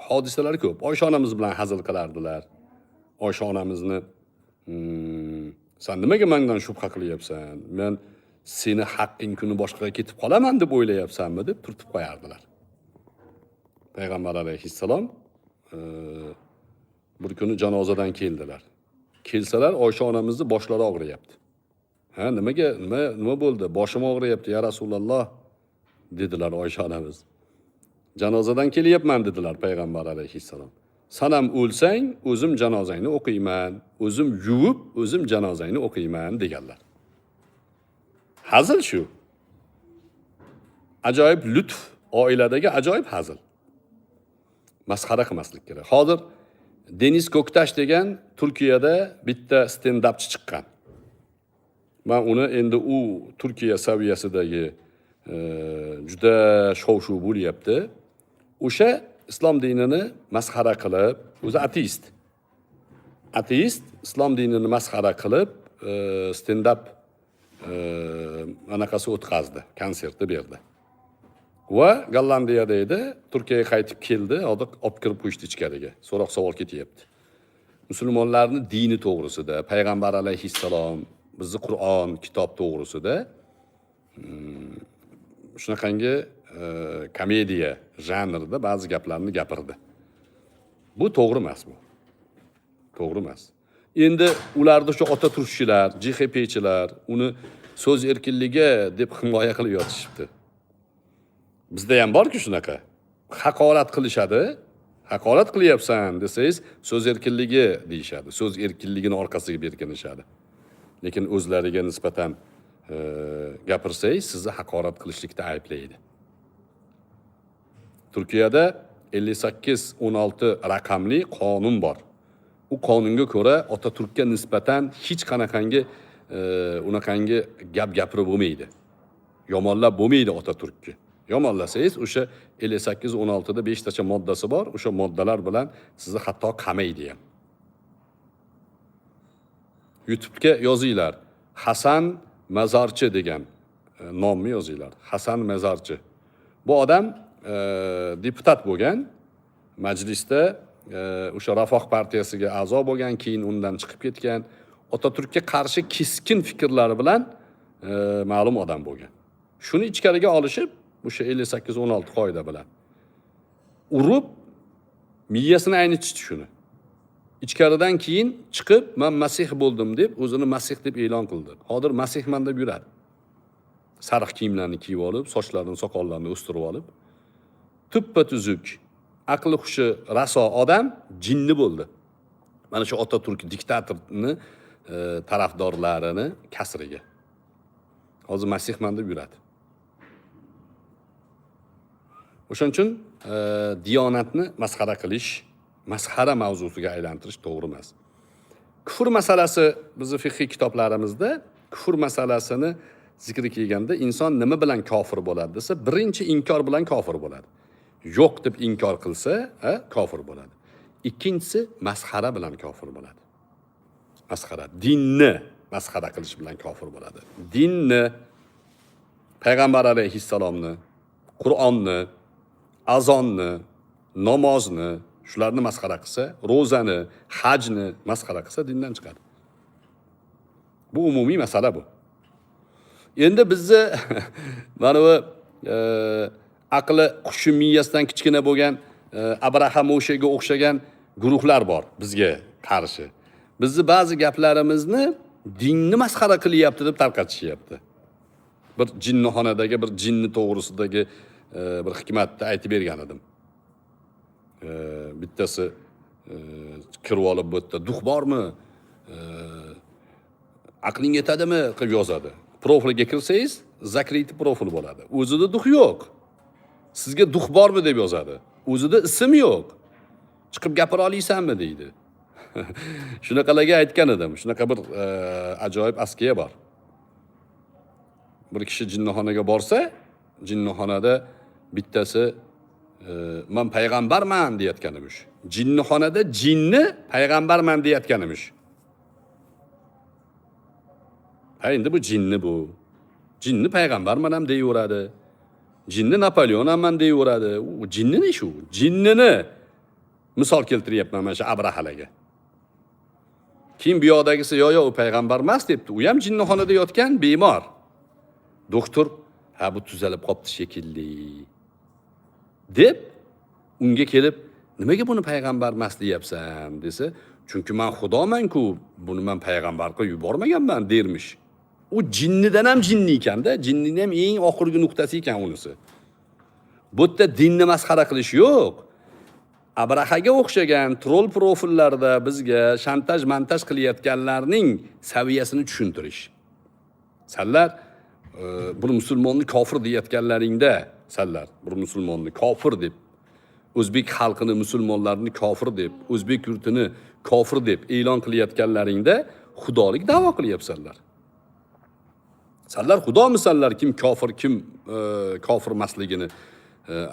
hodisalar ko'p. Oysha onamiz bilan hazil qilardilar. Oysha onamizni "Sen nimaga mendan shubha qilyapsan? Men seni haqqing kuni boshqaga ketib qolaman deb o'ylayapsanmi?" deb turtib qo'yardilar. Payg'ambar alayhissalom bir kuni janozadan keldilar. Kelsalar, Oysha onamizni boshlari og'riyapti. "Ha, nima bo'ldi? Boshim og'riyapti ya Rasululloh" dedilar Oysha onamiz. "Janozadan kelyapman" dedilar Payg'ambar alayhissalom. "Sen ham o'lsang, o'zim janozangni o'qiyman, o'zim yuvib, o'zim janozangni o'qiyman" deganlar. Hazil shu. Ajoyib lutf, oiladagi ajoyib hazil. Masxara qilmaslik kerak. Hozir Deniz Ko'ktash degan Turkiyada bitta stand-upchi chiqqan. Men uni endi u Turkiya saviyasidagi juda shov-shuv bo'lyapti. O'sha islom dinini masxara qilib, o'zi ateist. Ateist islom dinini masxara qilib, stand-up anaqasi o'tkazdi, konsertni berdi. Va Gollandiyada edi, Turkiyaga qaytib keldi, hozir olib kirib qo'yishdi ichkariga. So'roq savol ketyapti. Musulmonlarning dini to'g'risida, Payg'ambar alayhissalom, bizning Qur'on kitob to'g'risida shunaqangi komediya janrida ba'zi gaplarni gapirdi. Bu to'g'ri emas bu. To'g'ri emas. Endi ularda shu ota turishchilar, JHPchilar uni so'z erkinligi deb himoya qilib yotishibdi. Bizda ham bor-ku shunaqa. Haqorat qilishadi. Haqorat qilyapsan desangiz, so'z erkinligi deyishadi. So'z erkinligini orqasiga berkinishadi. Lekin o'zlariga nisbatan gapirsangiz, sizni haqorat qilishlikda ayblaydi. Turkiyada 58-16 raqamli qonun bor. U qonunga ko'ra Otaturkka nisbatan hech qanaqangi unaqangi gap gapirib bo'lmaydi. Yomonlab bo'lmaydi Otaturkka. Yomonlasangiz, o'sha 58-16 da 5 tacha moddasi bor. O'sha moddalar bilan sizni hatto qamaydi ham. YouTube'ga yozinglar. Hasan Mazarchi degan nomni yozinglar. Hasan Mazarchi. Bu odam deputat bo'lgan, majlisda o'sha Rafoq partiyasiga a'zo bo'lgan, keyin undan chiqib ketgan, Otaturkka qarshi keskin fikrlari bilan ma'lum odam bo'lgan. Shuni ichkariga olishib, o'sha 58-16 qoida bilan urib miyasini aynitishdi shuni. Ichkaridan keyin chiqib, "Men masih bo'ldim" deb o'zini masih deb e'lon qildi. Hozir masihman deb yuradi. Sariq kiyimlarni kiyib olib, sochlarini, soqollarini o'stirib olib, tuppa-tuzuk, aqli hushi raso odam jinni bo'ldi. Mana shu Otaturk diktatorni tarafdorlarini kasriga. Hozir masihman deb yuradi. O'shaning uchun diyonatni masxara qilish, masxara mavzusiga aylantirish to'g'ri emas. Kufr masalasi bizning fiqhiy kitoblarimizda kufr masalasini zikri kelganda inson nima bilan kofir bo'ladi desa, birinchi inkor bilan kofir bo'ladi. Yo'q deb inkor qilsa, kofir bo'ladi. Ikkinchisi masxara bilan kofir bo'ladi. Masxara, dinni masxara qilish bilan kofir bo'ladi. Dinni, Payg'ambar alayhissalomni, Qur'onni, azonni, namozni, shularni masxara qilsa, ro'zani, hajni masxara qilsa dindan chiqadi. Bu umumiy masala bu. Endi bizni mana bu aqli qushi miyasidan kichkina bo'lgan Abraha Moshe'ga o'xshagan guruhlar bor bizga qarshi. Bizni ba'zi gaplarimizni dinni masxara qilyapti deb tarqatishyapti. Bir jinnixonadagi bir jinni to'g'risidagi bir hikmatni aytib bergan edim. Bittasi kirib olib bu yerda duh bormi? Aqling yetadimi qilib yozadi. Profilga kirsangiz, zakrit profil bo'ladi. O'zida duh yo'q. Sizga duh bormi deb yozadi. O'zida ism yo'q. Chiqib gapira olaysanmi deydi. Shunaqalarga aytgan edim. Shunaqa bir ajoyib askiya bor. Bir kishi jinnixonaga borsa, jinnixonada bittasi men payg'ambarman deyotgan emish. Jinnixonada jinni payg'ambarman deyotgan emish. Ha endi bu jinni bu. Jinni payg'ambarman ham deyaveradi. Jinni Napoleon ham deyaveradi. U jinnini shu. Jinnini misol keltiryapman mana shu Abrahalarga. Kim bu yoqdagisi yo u payg'ambar emas debdi. U ham jinnixonada yotgan bemor. Doktor, ha bu tuzalib qopti shekilli. Deb unga kelib, nimaga buni payg'ambar emas deyapsan desa, chunki men xudoman-ku, buni men payg'ambar qilib yubormaganman dermish. U jinnidan ham jinni ekanda, jinning ham eng oxirgi nuqtasi ekan unisi. Bu yerda dinni masxara qilish yo'q. Abrahaga o'xshagan troll profillarda bizga shantaj-montaj qilayotganlarning saviyasini tushuntirish. Sanlar bir musulmonni kofir deyotganlaringda, sanlar bir musulmonni kofir deb, o'zbek xalqini musulmonlarni kofir deb, o'zbek yurtini kofir deb e'lon qilayotganlaringda xudolik da'vo qilyapsanlar. Sanlar xudomisanlar, kim kofir, kim kofir emasligini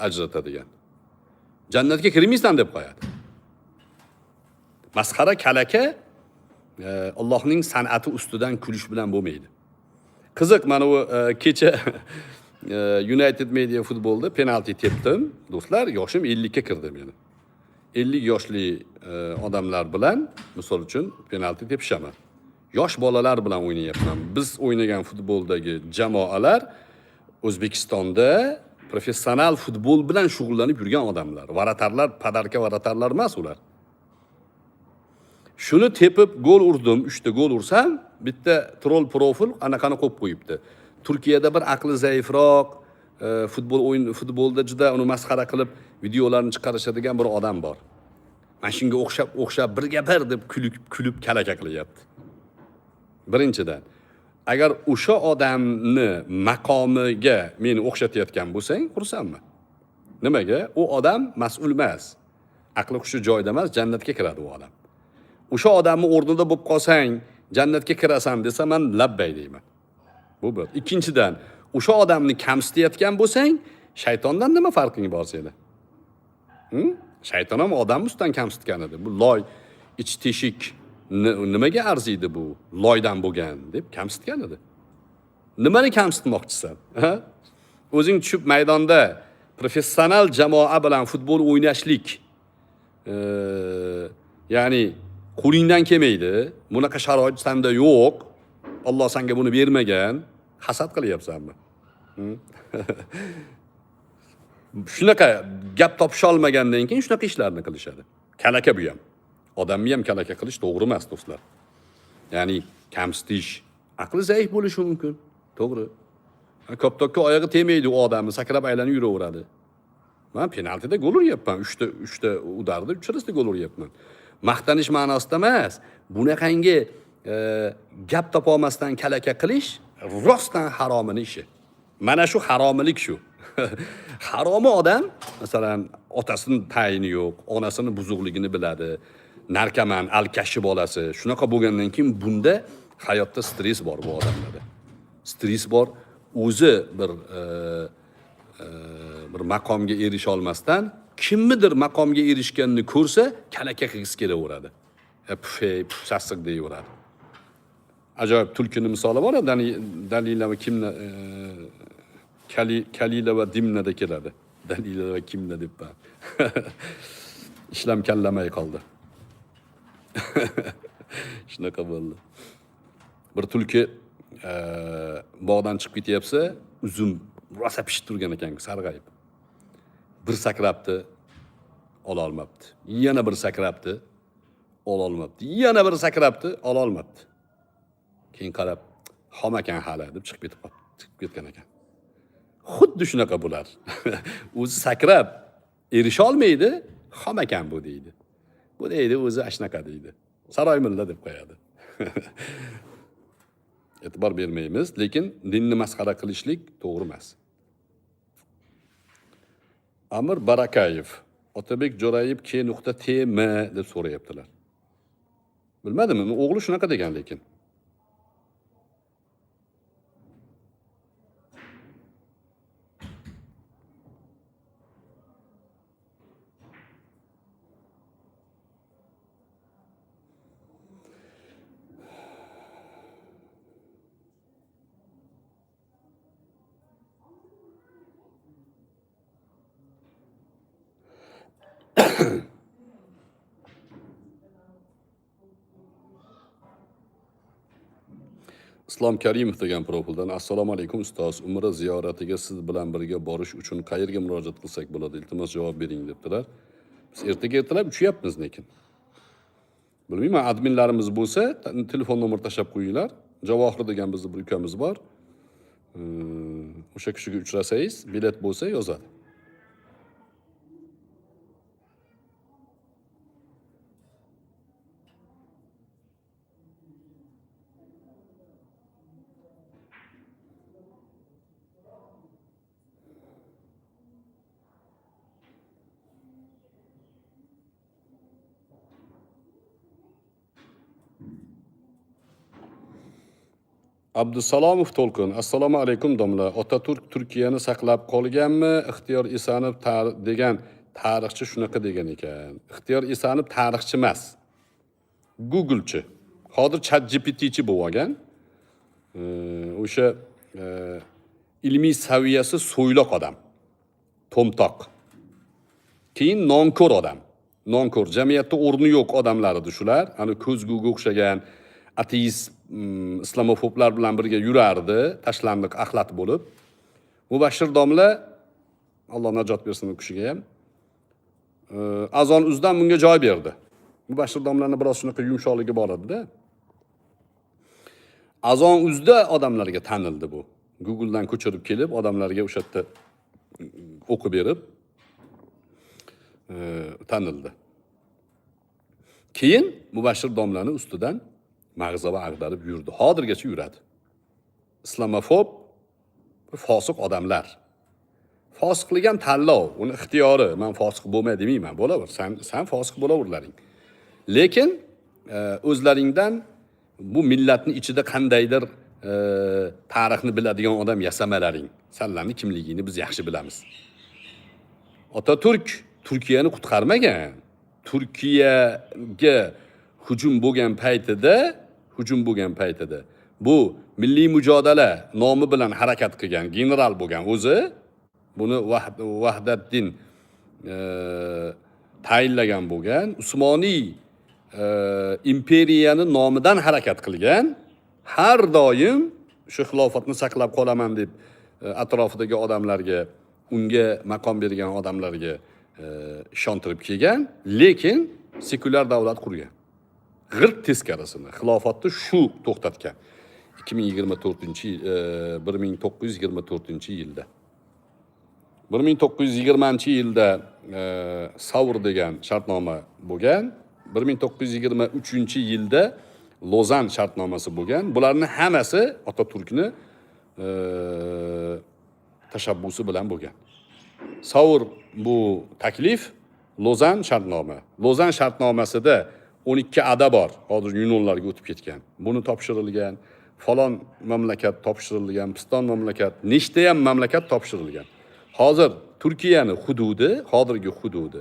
ajratadigan. Jannatga kirmaysan deb qo'yadi. Masxara kalaka Allohning san'ati ustidan kulish bilan bo'lmaydi. Qiziq, mana bu kecha United Media futbolda penalti tepdim. Do'stlar, yoshim 50 ga kirdi meni. 50 yoshli odamlar bilan, misol uchun, penalti tepishaman. Yosh bolalar bilan o'ynayapman. Biz o'ynagan futboldagi jamoalar O'zbekistonda professional futbol bilan shug'ullanib yurgan odamlar. Varatarlar, padarka varatarlar emas ular. Shuni tepib gol urdim, 3 ta gol ursam, bitta troll profil anaqani qo'yib qo'yibdi. Turkiyada bir aqli zaifroq, futbolda juda uni masxara qilib videolarni chiqarishadigan bir odam bor. Mana shunga o'xshab bir gapir deb kulib kalaka qilyapti. Birinchidan, agar o'sha odamni maqomiga meni o'xshatayotgan bo'lsang, xursandman. Nimaga? U odam mas'ul emas. Aqli hushi joyida emas, jannatga kiradi u odam. O'sha odamning o'rnida bo'lib qolsang, jannatga kirasan desa, men labbay deyman. Bu bir. Ikkinchidan, o'sha odamni kamsitayotgan bo'lsang, shaytondan nima farqing bor seni? Shayton ham odam ustidan kamsitgan edi. Bu loy, ich teshik nimaga arziydi bu? Loydan bo'lgan deb kamsitgan edi. Nimani kamsitmoqchisan? O'zing tushib maydonda professional jamoa bilan futbol o'ynashlik, ya'ni qo'lingdan kelmaydi. Bunaqa sharoit senda yo'q. Alloh senga buni bermagan. Hasad qilyapsanmi? Shunaqa gap topisha olmagandan keyin shunaqa ishlarni qilishadi. Kalaka bu ham. Odamni ham kalaka qilish to'g'ri emas, do'stlar. Ya'ni kamsitish, aqli zaif bo'lishi mumkin. To'g'ri. Koptokka oyog'i tegmaydi u odamni, sakrab aylanib yuraveradi. Men penaltida gol uryapman. 3 ta udardi, 3 ta gol uryapman. Maqtanish ma'nosida emas. Bunaqangi gap topa olmasdan kalaka qilish rostdan haromini ishi. Mana shu haromilik shu. Haromi odam, masalan, otasining tayini yo'q, onasining buzuqligini biladi, narkoman, alkashi bolasi. Shunaqa bo'lgandan keyin bunda hayotda stress bor bu odamlarda. Stress bor, o'zi bir maqomga erisha olmasdan kimnidir maqomga erishganini ko'rsa, kalaka qilgisi kelaveradi. Sassiq deyaveradi. Ajoyib tulkini misoli bor, Dalila va Kimna Kalila va Dimnada keladi. Dalila va Kimna deb. ishlam kallamay qoldi. Shunaqa bo'ldi. Bir tulki bog'dan chiqib ketyapsa, uzum rosa pishib turgan ekan, sarg'ayib. Bir sakrabdi, ola olmabdi. Yana bir sakrabdi, ola olmabdi. Yana bir sakrabdi, ola olmabdi. Keyin qarab, xom ekan hali deb chiqib ketgan ekan. Xuddi shunaqa bo'lar. O'zi sakrab erisha olmaydi, xom ekan bu deydi. Bu deydi o'zi ashnaqa deydi. Saroy mulla deb qo'yadi. E'tibor bermaymiz, lekin dinni masxara qilishlik to'g'ri emas. Amir Barakayev, Otabek Jo'rayev K.T.M deb so'rayaptilar. Bilmadim, o'g'li shunaqa degan lekin. Islom Karimov degan profildan assalomu alaykum ustoz. Umra ziyoratiga siz bilan birga borish uchun qayerga murojaat qilsak bo'ladi? Iltimos javob bering debdilar. Biz ertaga ertalab uchyapmiz lekin. Bilmayman, adminlarimiz bo'lsa, telefon nomer tashlab qo'yinglar. Javohir degan bizning bir ukamiz bor. O'sha kishiga uchrasangiz, bilet bo'lsa yozadi. Abdusalomov To'lqin, assalomu alaykum domla. Otaturk Turkiyani saqlab qolganmi? Ixtiyor Esanov degan tarixchi shunaqa degan ekan. Ixtiyor Esanov tarixchi emas. Googlechi. Hozir ChatGPTchi bo'lgan. O'sha ilmiy saviyasi so'yloq odam. To'mtoq. Keyin nonko'r odam. Nonko'r, jamiyatda o'rni yo'q odamlar edi shular. Ani ko'zguga o'xshagan ateist islamofoblar bilan birga yurardi, tashlandiq axlat bo'lib. Mubashshir domla, Alloh najot bersin u kishiga ham, azon uzdan bunga joy berdi. Mubashshir domlarning biroz shunaqa yumshoqligi bor edi-da. Azon uzda odamlarga tanildi bu. Google'dan ko'chirib kelib, odamlarga o'sha yerda o'qib berib tanildi. Keyin Mubashshir domlani ustidan mag'zava ag'darib yurdi. Hozirgacha yuradi. Islamofob, fosiq odamlar. Fosiqlik ham tanlov, uni ixtiyori. Men fosiq bo'lmay demayman, bo'laver. Sen fosiq bo'laverlaring. Lekin o'zlaringdan bu millatning ichida qandaydir tarixni biladigan odam yasamalaring. Senlarning kimligini biz yaxshi bilamiz. Otaturk Turkiyani qutqarmagan. Turkiyaga hujum bo'lgan paytida bu milliy mujodala nomi bilan harakat qilgan general bo'lgan o'zi buni Vahdaddin tayinlagan bo'lgan, Usmoniy imperiyani nomidan harakat qilgan, har doim shu xilofatni saqlab qolaman deb atrofidagi odamlarga, unga maqom bergan odamlarga ishontirib kelgan, lekin sekulyar davlat qurgan. G'irt teskarisini xilofatni shu to'xtatgan 1924-yilda. 1920-yilda Savr degan shartnoma bo'lgan, 1923-yilda Lozan shartnomasi bo'lgan. Bularning hammasi Otaturkni tashabbusi bilan bo'lgan. Savr bu taklif, Lozan shartnoma. Lozan shartnomasida 12 ada bor, hozir yunonlarga o'tib ketgan. Buni topshirilgan, falon mamlakat topshirilgan, piston mamlakat, nechta ham mamlakat topshirilgan. Hozir Turkiyani hududi, hozirgi hududi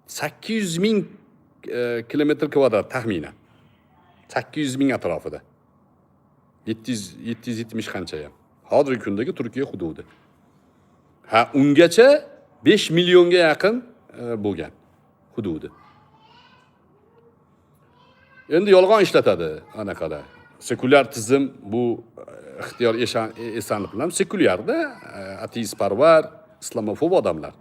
800 ming kilometr kvadrat taxminan. 800 ming atrofida. 770 qancha ham. Hozirgi kundagi Turkiya hududi. Ungacha 5 millionga yaqin bo'lgan. hududi. Endi yolg'on ishlatadi anaqalar. Sekulyar tizim bu ixtiyor esanlik bilan sekulyarda ateistparvar, islomofob odamlar.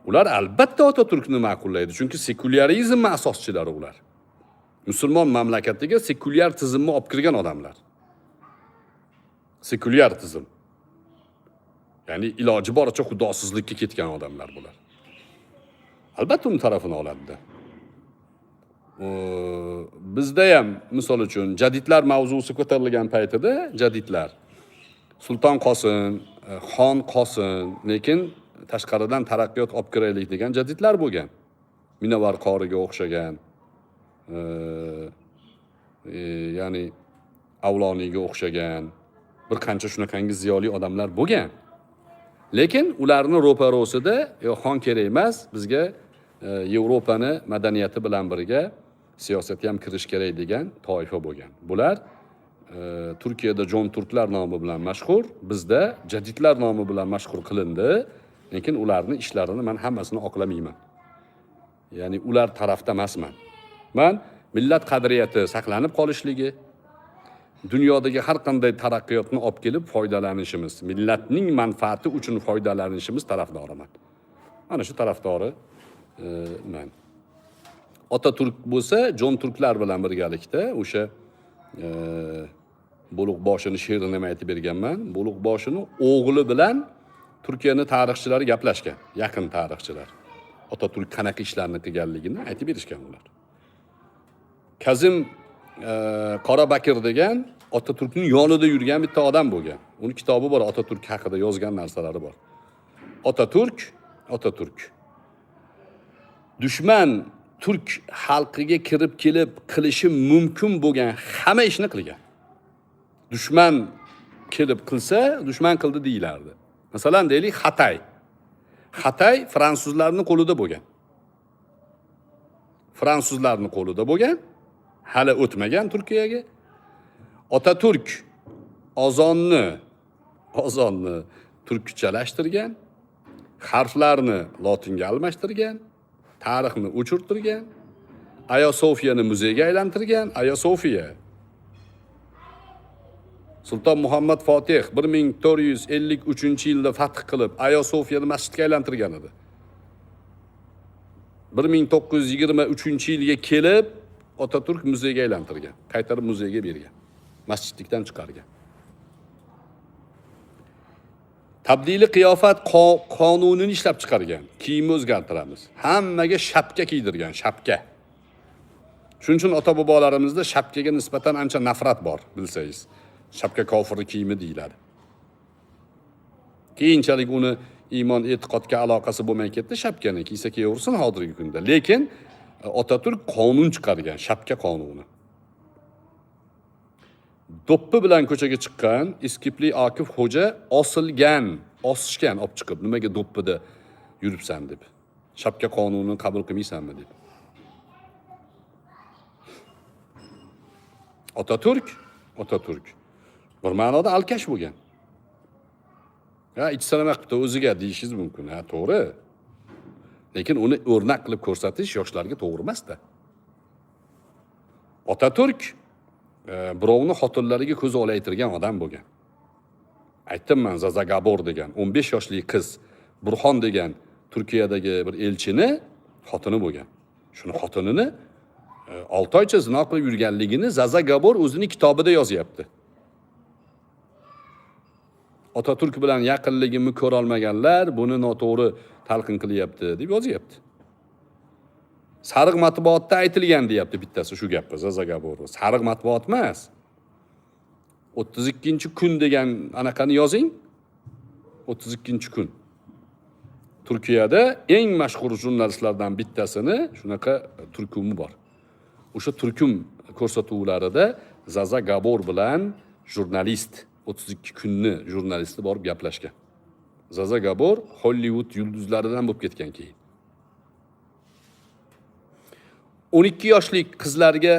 Ular albatta Otaturkni ma'qullaydi, chunki sekulyarизm asoschilari ular. Musulmon mamlakatiga sekulyar tizimni olib kirgan odamlar. Sekulyar tizim. Ya'ni iloji boricha xudosizlikka ketgan odamlar bular. Albatta uning tarafini oladi. Bizda ham misol uchun jadidlar mavzusi ko'tarilgan paytida jadidlar Sulton Qosim, Xon Qosim, lekin tashqaridan taraqqiyot olib kiraylik degan jadidlar bo'lgan. Minovar qoriga o'xshagan, ya'ni Avloniyga o'xshagan bir qancha shunaqangi ziyoli odamlar bo'lgan. Lekin ularni ro'parosida xon kerak emas, bizga Yevropani madaniyati bilan birga siyosatga ham kirish kerak degan toifa bo'lgan. Bular Turkiyada Jon Turklar nomi bilan mashhur, bizda jadidlar nomi bilan mashhur qilindi, lekin ularning ishlarini men hammasini oqlamayman. Ya'ni ular tarafda emasman. Men millat qadriyati saqlanib qolishligi, dunyodagi har qanday taraqqiyotni olib kelib foydalanishimiz, millatning manfaati uchun foydalanishimiz tarafdoriman. Mana shu tarafdori men. Otaturk bo'lsa, Jon Turklar bilan birgalikda o'sha Bo'liqboshini she'rini ham aytib berganman. Bo'liqboshini o'g'li bilan Turkiyani tarixchilari gaplashgan, yaqin tarixchilar. Otaturk qanaqa ishlarni qilganligini aytib berishgan ular. Kazim Qorabakir degan Otaturkning yonida yurgan bitta odam bo'lgan. Uning kitobi bor, Otaturk haqida yozgan narsalari bor. Otaturk. Dushman Turk xalqiga kirib kelib qilishi mumkin bo'lgan hamma ishni qilgan. Dushman kelib qilsa, dushman qildi deyilardi. Masalan, deylik Xatay. Xatay fransuzlarning qo'lida bo'lgan. Fransuzlarning qo'lida bo'lgan, hali o'tmagan Turkiyaga. Otaturk ozonni turkchalashtirgan, harflarni lotinga almashtirgan, tarixni o'chirtirgan, Ayo Sofiyani muzeyga aylantirgan. Ayo Sofiya Sulton Muhammad Fotih 1453-yilda fath qilib Ayo Sofiyani masjidga aylantirgan edi. 1923-yilga kelib Otaturk muzeyga aylantirgan, qaytarib muzeyga bergan, masjidlikdan chiqargan. Tabdili qiyofat qonunini ishlab chiqargan. Kiyimni o'zgartiramiz. Hammaga shapka kiydirgan, shapka. Shuning uchun ota-bobolarimizda shapkaga nisbatan ancha nafrat bor, bilsangiz. Shapka kofirning kiyimi deyiladi. Keyinchalik uni iymon e'tiqodga aloqasi bo'lmay ketdi, shapkani kiysa kiyaversin hozirgi kunda. Lekin Otaturk qonun chiqargan, shapka qonuni. Do'ppi bilan ko'chaga chiqqan Iskipli Akif xo'ja osishgan olib chiqib, nimaga do'ppida yuribsan deb. Shapka qonunini qabul qilmaysanmi deb. Otaturk bir ma'noda alkash bo'lgan. İçsana qilibdi o'ziga deyishingiz mumkin, to'g'ri. Lekin uni o'rnak qilib ko'rsatish yoshlarga to'g'ri emas-da. Otaturk birovni xotinlariga ko'z olaytirgan odam bo'lgan. Aytdim-man, Zazagabor degan 15 yoshli qiz, Burxon degan Turkiyadagi bir elchini xotini bo'lgan. Shuni xotinini 6 oycha zino qilib yurganligini Zazagabor o'zining kitobida yozyapti. Otaturk bilan yaqinligimni ko'ra olmaganlar buni noto'g'ri talqin qilyapti deb yozyapti. Sariq matbuotda aytilgan deyapti bittasi shu gapni Zazagabor. Sariq matbuot emas. 32-kun degan anaqani yozing. 32-kun. Turkiyada eng mashhur jurnalistlardan bittasini shunaqa turkumi bor. O'sha turkum ko'rsatuvlarida Zazagabor bilan jurnalist 32 kunni jurnalisti borib gaplashgan. Zazagabor Hollywood yulduzlaridan bo'lib ketgan keyin. 12 yoshli qizlarga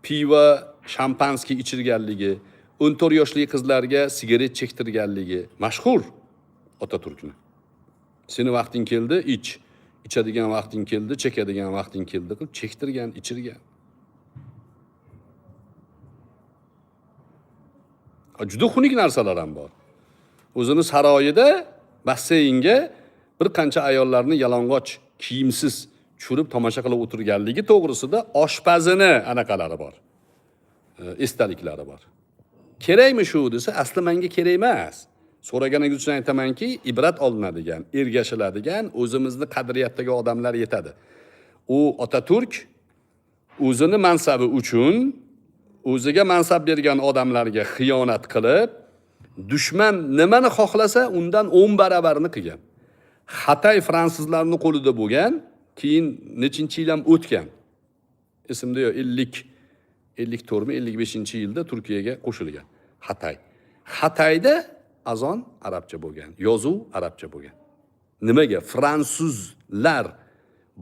piva, shampanskiy ichirganligi, 14 yoshli qizlarga sigaret chektirganligi mashhur Otaturkni. Seni vaqting keldi, ich. ichadigan vaqting keldi, chekadigan vaqting keldi qilib chektirgan, ichirgan. Juda xunuk narsalar ham bor. O'zini saroyida basseynga bir qancha ayollarni yalang'och, kiyimsiz tushirib tomosha qilib o'tirganligi to'g'risida oshpazini anaqalari bor. Estaliklari bor. Kerakmi shu desa, asli menga kerak emas. So'raganingiz uchun aytamanki, ibrat olinadigan, ergashiladigan, o'zimizni qadriyatdagi odamlar yetadi. U Otaturk o'zini mansabi uchun o'ziga mansab bergan odamlarga xiyonat qilib, dushman nimani xohlasa, undan 10 barabarini qilgan. Xatay fransuzlarning qo'lida bo'lgan, keyin nechinchi yil ham o'tgan. Esimda yo'q, 54mi, 55-yilda Turkiyaga qo'shilgan. Xatay. Xatayda azon arabcha bo'lgan, yozuv arabcha bo'lgan. Nimaga? Fransuzlar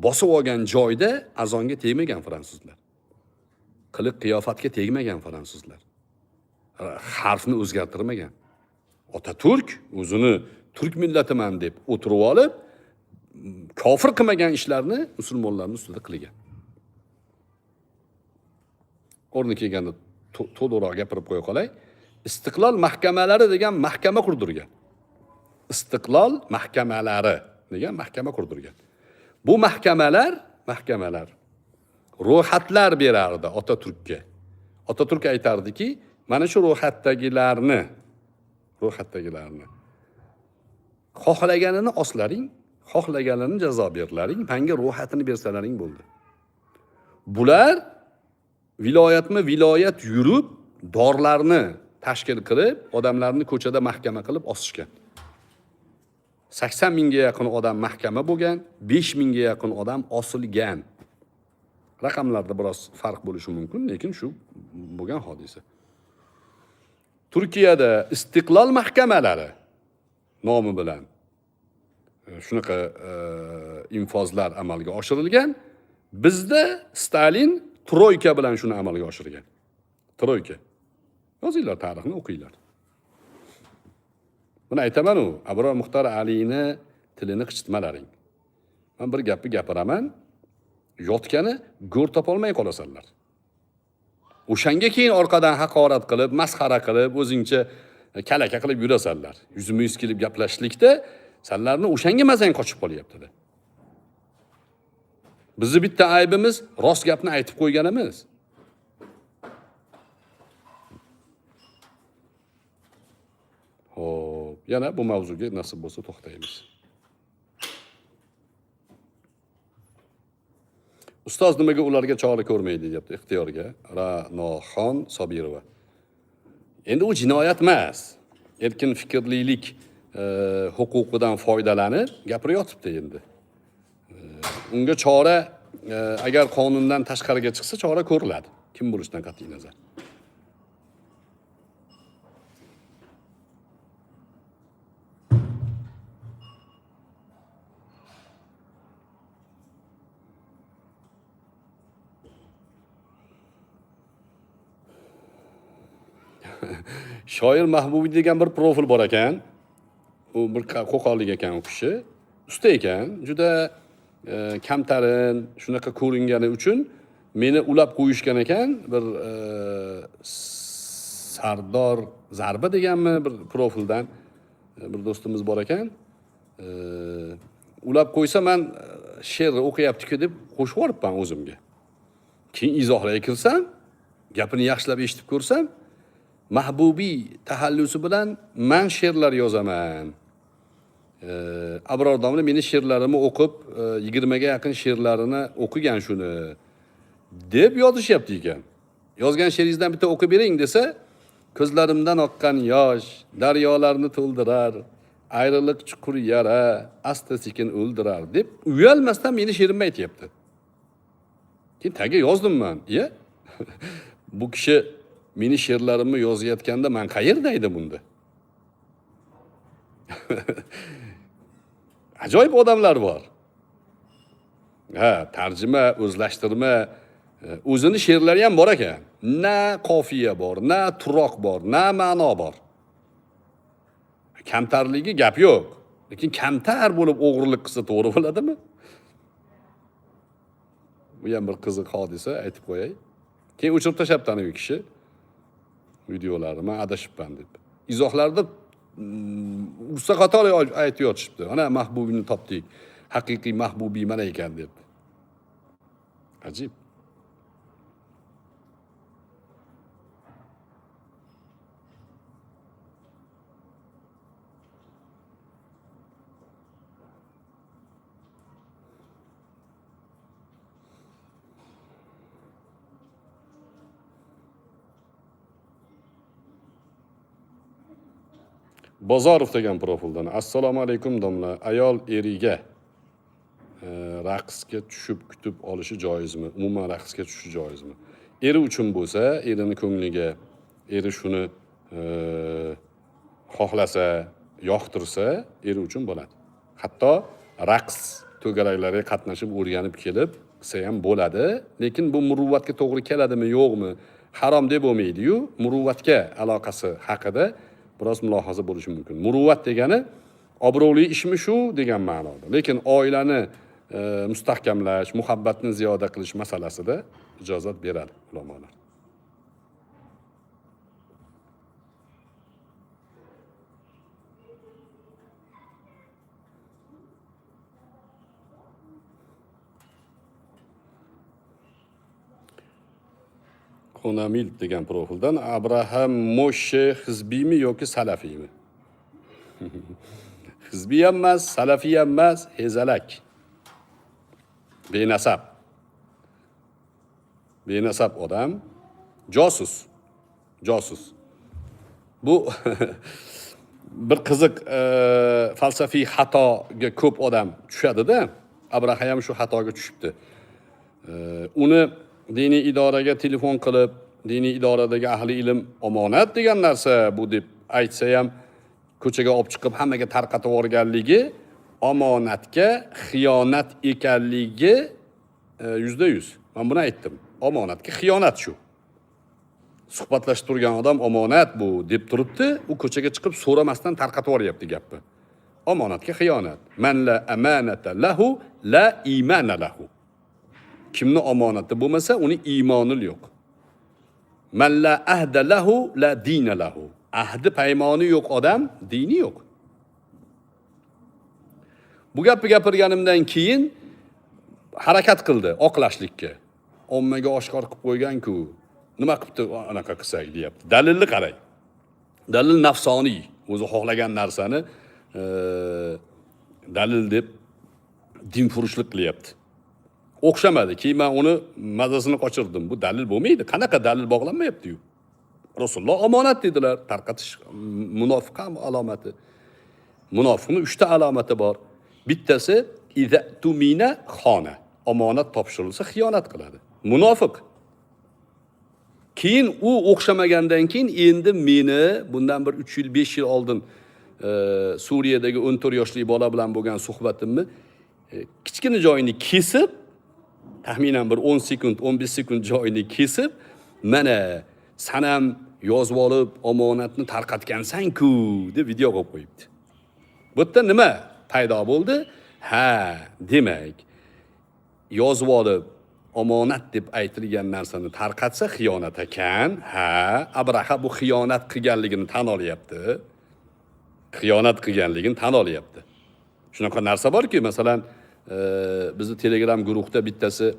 bosib olgan joyda azonga tegmagan fransuzlar. Qiliq qiyofatga tegmagan fransuzlar. Harfni o'zgartirmagan. Otaturk o'zini turk millatiman deb o'tirib olib, kofir qilmagan ishlarni musulmonlarning ustida qilgan. O'rni kelganda to'liqroq gapirib qo'ya qolay. Istiqlol mahkamalari degan mahkama qurdirgan. Istiqlol mahkamalari degan mahkama qurdirgan. Bu mahkamalar ro'yxatlar berardi Otaturkka. Otaturk aytardiki, mana shu ro'yxatdagilarni xohlaganini oslaring, xohlaganini jazo berlaring, menga ro'yxatini bersalaring bo'ldi. Bular viloyat yurib, dorlarni tashkil qilib, odamlarni ko'chada mahkama qilib osishgan. 80 mingga yaqin odam mahkama bo'lgan, 5 mingga yaqin odam osilgan. Raqamlarda biroz farq bo'lishi mumkin, lekin shu bo'lgan hodisa. Turkiyada istiqlol mahkamalari nomi bilan shunaqa infozlar amalga oshirilgan. Bizda Stalin Troyka bilan shuni amalga oshirgan. Troyka. Yozinglar, tarixni o'qinglar. Buni aytaman-u, Abror Muxtor Aliyni tilini qichitmalaring. Men bir gapni gapiraman, yotgani go'r topolmay qolasanlar. O'shanga keyin orqadan haqorat qilib, masxara qilib, o'zingcha kalaka qilib yurasanlar. Yuzma-yuz kelib gaplashishlikda sanlarni o'shanga mazang qochib qolyapti-da. Bizni bitta aybimiz rost gapni aytib qo'yganimiz. Xo'p, yana bu mavzuga nasib bo'lsa to'xtaymiz. Ustoz nimaga ularga chora ko'rmaydi deyapti, ixtiyorga. Ra'noxon Sobirova. Endi u jinoyat emas. Erkin fikrlilik huquqidan foydalanib gapirayotibdi endi. Unga chora agar qonundan tashqariga chiqsa chora ko'riladi. Kim bo'lishidan qat'iy nazar. Shoir Mahbubiy degan bir profil bor ekan. U bir qo'qonlik ekan u kishi. Usta ekan, juda kamtarin, shunaqa ko'ringani uchun meni ulab qo'yishgan ekan. Bir Sardor Zarba deganmi bir profildan bir do'stimiz bor ekan. Ulab qo'ysa men she'r o'qiyapti-ku deb qo'shib yuboribman o'zimga. Keyin izohlarga kirsam, gapini yaxshilab eshitib ko'rsam, Mahbubiy tahallusi bilan men she'rlar yozaman. Abror domla meni she'rlarimni o'qib, 20 ga yaqin she'rlarini o'qigan shuni deb yozishyapti ekan. Yozgan she'ringizdan bitta o'qib bering desa, ko'zlarimdan oqqan yosh daryolarni to'ldirar, ayriliq chuqur yara asta sekin o'ldirar deb uyalmasdan meni she'rimni aytayapti. Keyin tagiga yozdim men. Iya? Bu kishi meni she'rlarimni yozayotganda men qayerda edim bunda? Ajoyib odamlar bor. Tarjima, o'zlashtirma, o'zini she'rlari ham bor ekan. Na qofiya bor, na turoq bor, na ma'no bor. Kamtarligi gap yo'q. Lekin kamtar bo'lib o'g'irlik qilsa to'g'ri bo'ladimi? Bu ham bir qiziq hodisa, aytib qo'yay. Keyin o'chirib tashlabdi anavi kishi videolarni, men adashibman deb. Izohlarda ursa qator aytib yotishibdi. Ana mahbubini topdik. Haqiqiy mahbubiy mana ekan deb. Ajib. Bozorov degan profildan. Assalomu alaykum domla. Ayol eriga raqsga tushib kutib olishi joizmi? Umuman raqsga tushishi joizmi? Eri uchun bo'lsa, erining ko'ngliga eri shuni xohlasa, yoqtirsa, eri uchun bo'ladi. Hatto raqs to'garaklarga qatnashib o'rganib kelib qilsa ham bo'ladi, lekin bu muruvvatga to'g'ri keladimi, yo'qmi? Harom deb bo'lmaydi-yu, muruvvatga aloqasi haqida biroz mulohaza bo'lishi mumkin. Muruvvat degani obro'li ishmi shu degan ma'noda. Lekin oilani mustahkamlash, muhabbatni ziyoda qilish masalasida ijozat beradi ulamolar. Xonamil degan profildan Abraham Moshe hizbiymi yoki salafiymi? Hizbiy ham emas, salafiy ham emas, hezalak. Benasab. Benasab odam, josus. Josus. Bu bir qiziq falsafiy xatoga ko'p odam tushadi-da. Abraham ham shu xatoga tushibdi. Uni diniy idoraga telefon qilib, diniy idoradagi ahli ilm omonat degan narsa bu deb aytsa ham, ko'chaga olib chiqib hammaga tarqatib yuborganligi omonatga xiyonat ekanligi %100. Men buni aytdim. Omonatga xiyonat shu. Suhbatlashib turgan odam omonat bu deb turibdi, u ko'chaga chiqib so'ramasdan tarqatib yuboryapti gapni. Omonatga xiyonat. Man la amanata lahu la imana lahu. Kimni omonati bo'lmasa, uni iymoni yo'q. Man la ahda lahu la dina lahu. Ahdi paymoni yo'q odam, dini yo'q. Bu gapni gapirganimdan keyin harakat qildi oqlashlikka. Ommaga oshkor qilib qo'ygan-ku. Nima qilibdi anaqa qilsak deyapti. Dalilni qarang. Dalil nafsoniy, o'zi xohlagan narsani dalil deb dinfurushlik qilyapti. O'xshamadi. Keyin men uni mazasini qochirdim. Bu dalil bo'lmaydi. Qanaqa dalil bog'lanmayapti-yu. Rasululloh omonat dedilar. Tarqatish munofiq ham alomati. Munofiqning 3 ta alomati bor. Bittasi iza tumina xona. Omonat topshirilsa xiyonat qiladi. Munofiq. Keyin u o'xshamagandan keyin endi meni bundan bir 3 yil, 5 yil oldin Suriyadagi 14 yoshli bola bilan bo'lgan suhbatimni kichkina joyini kesib, taxminan bir 10 sekund, 15 sekund joyini kesib, mana sen ham yozib olib omonatni tarqatgansan-ku deb video qo'yib qo'yibdi. Bu yerda nima paydo bo'ldi? Ha, demak, yozib olib omonat deb aytilgan narsani tarqatsa xiyonat ekan. Ha, Abraha bu xiyonat qilganligini tan olyapti. Xiyonat qilganligini tan olyapti. Shunaqa narsa borki, masalan, bizni Telegram guruhda bittasi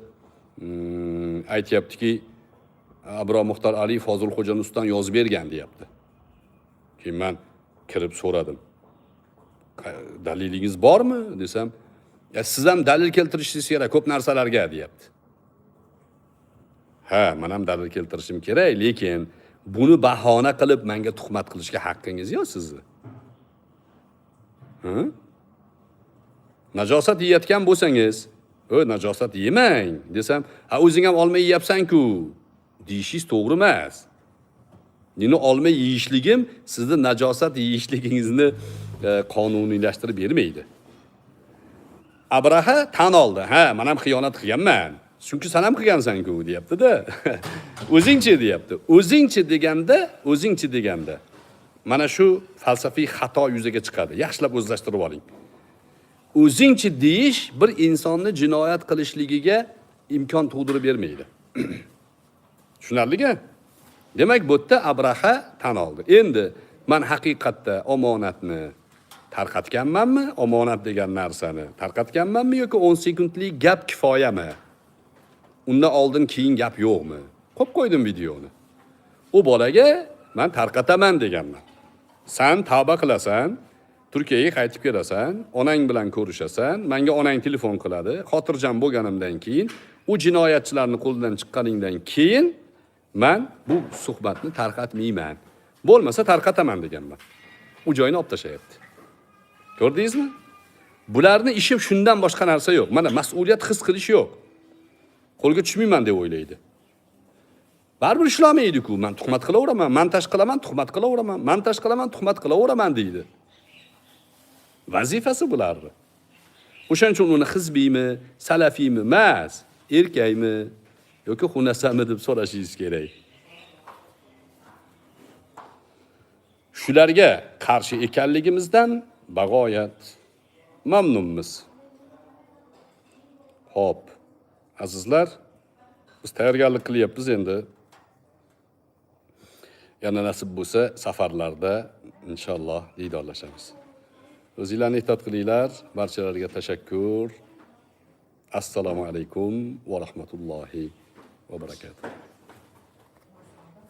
aytayaptiki, Abrom Muxtor Ali Fozilxo'ja Nusdan yozib bergan deyapti. Keyin men kirib so'radim. Dalilingiz bormi desam, siz ham dalil keltirishingiz kerak ko'p narsalarga deyapti. Ha, men ham dalil keltirishim kerak, lekin buni bahona qilib menga tuhmat qilishga haqqingiz yo'q sizni. Najosat yeyotgan bo'lsangiz, najosat yemang desam, ha o'zing ham olma yeyapsan-ku deyishingiz to'g'ri emas. Meni olma yeyishligim sizni najosat yeyishligingizni qonuniylashtirib bermaydi. Abraha tan oldi. Ha, men ham xiyonat qilganman. Chunki sen ham qilgansan-ku deyapti-da. O'zingchi deyapti. O'zingchi deganda mana shu falsafiy xato yuzaga chiqadi. Yaxshilab o'zlashtirib oling. O'zingchi deyish bir insonni jinoyat qilishligiga imkon tug'dirib bermaydi. Tushunarlimi? Demak, bu yerda Abraha tan oldi. Endi men haqiqatda omonatni tarqatganmanmi? Omonat degan narsani tarqatganmanmi yoki 10 sekundlik gap kifoyami? Undan oldin keyin gap yo'qmi? Qo'yib qo'ydim videoni. U bolaga men tarqataman deganman. Sen tavba qilasan, Turkiyaga qaytib kelasan, onang bilan ko'rishasan, menga onang telefon qiladi. Xotirjam bo'lganimdan keyin, u jinoyatchilarning qo'lidan chiqqaningdan keyin men bu suhbatni tarqatmayman. Bo'lmasa tarqataman deganman. U joyini olib tashlayapti. Ko'rdingizmi? Bularning ishi shundan boshqa narsa yo'q. Mana mas'uliyat his qilish yo'q. Qo'lga tushmayman deb o'ylaydi. Baribir ishlamaydi-ku. Men tuhmat qilaveraman, montaj qilaman, tuhmat qilaveraman, montaj qilaman, tuhmat qilaveraman deydi. Vazifasi bularni. O'shaning uchun uni hizbiymi, salafiymi emas, erkakmi yoki xunasami deb so'rashingiz kerak. Shularga qarshi ekanligimizdan bag'oyat mamnunmiz. Xo'p, azizlar, biz tayyorgarlik qilyapmiz endi. Yana nasib bo'lsa, safarlarda inshaalloh diydorlashamiz. O'zinglarni ehtiyot qilinglar. Barchalarga tashakkur. Assalomu alaykum va rahmatullohi va barakatuh.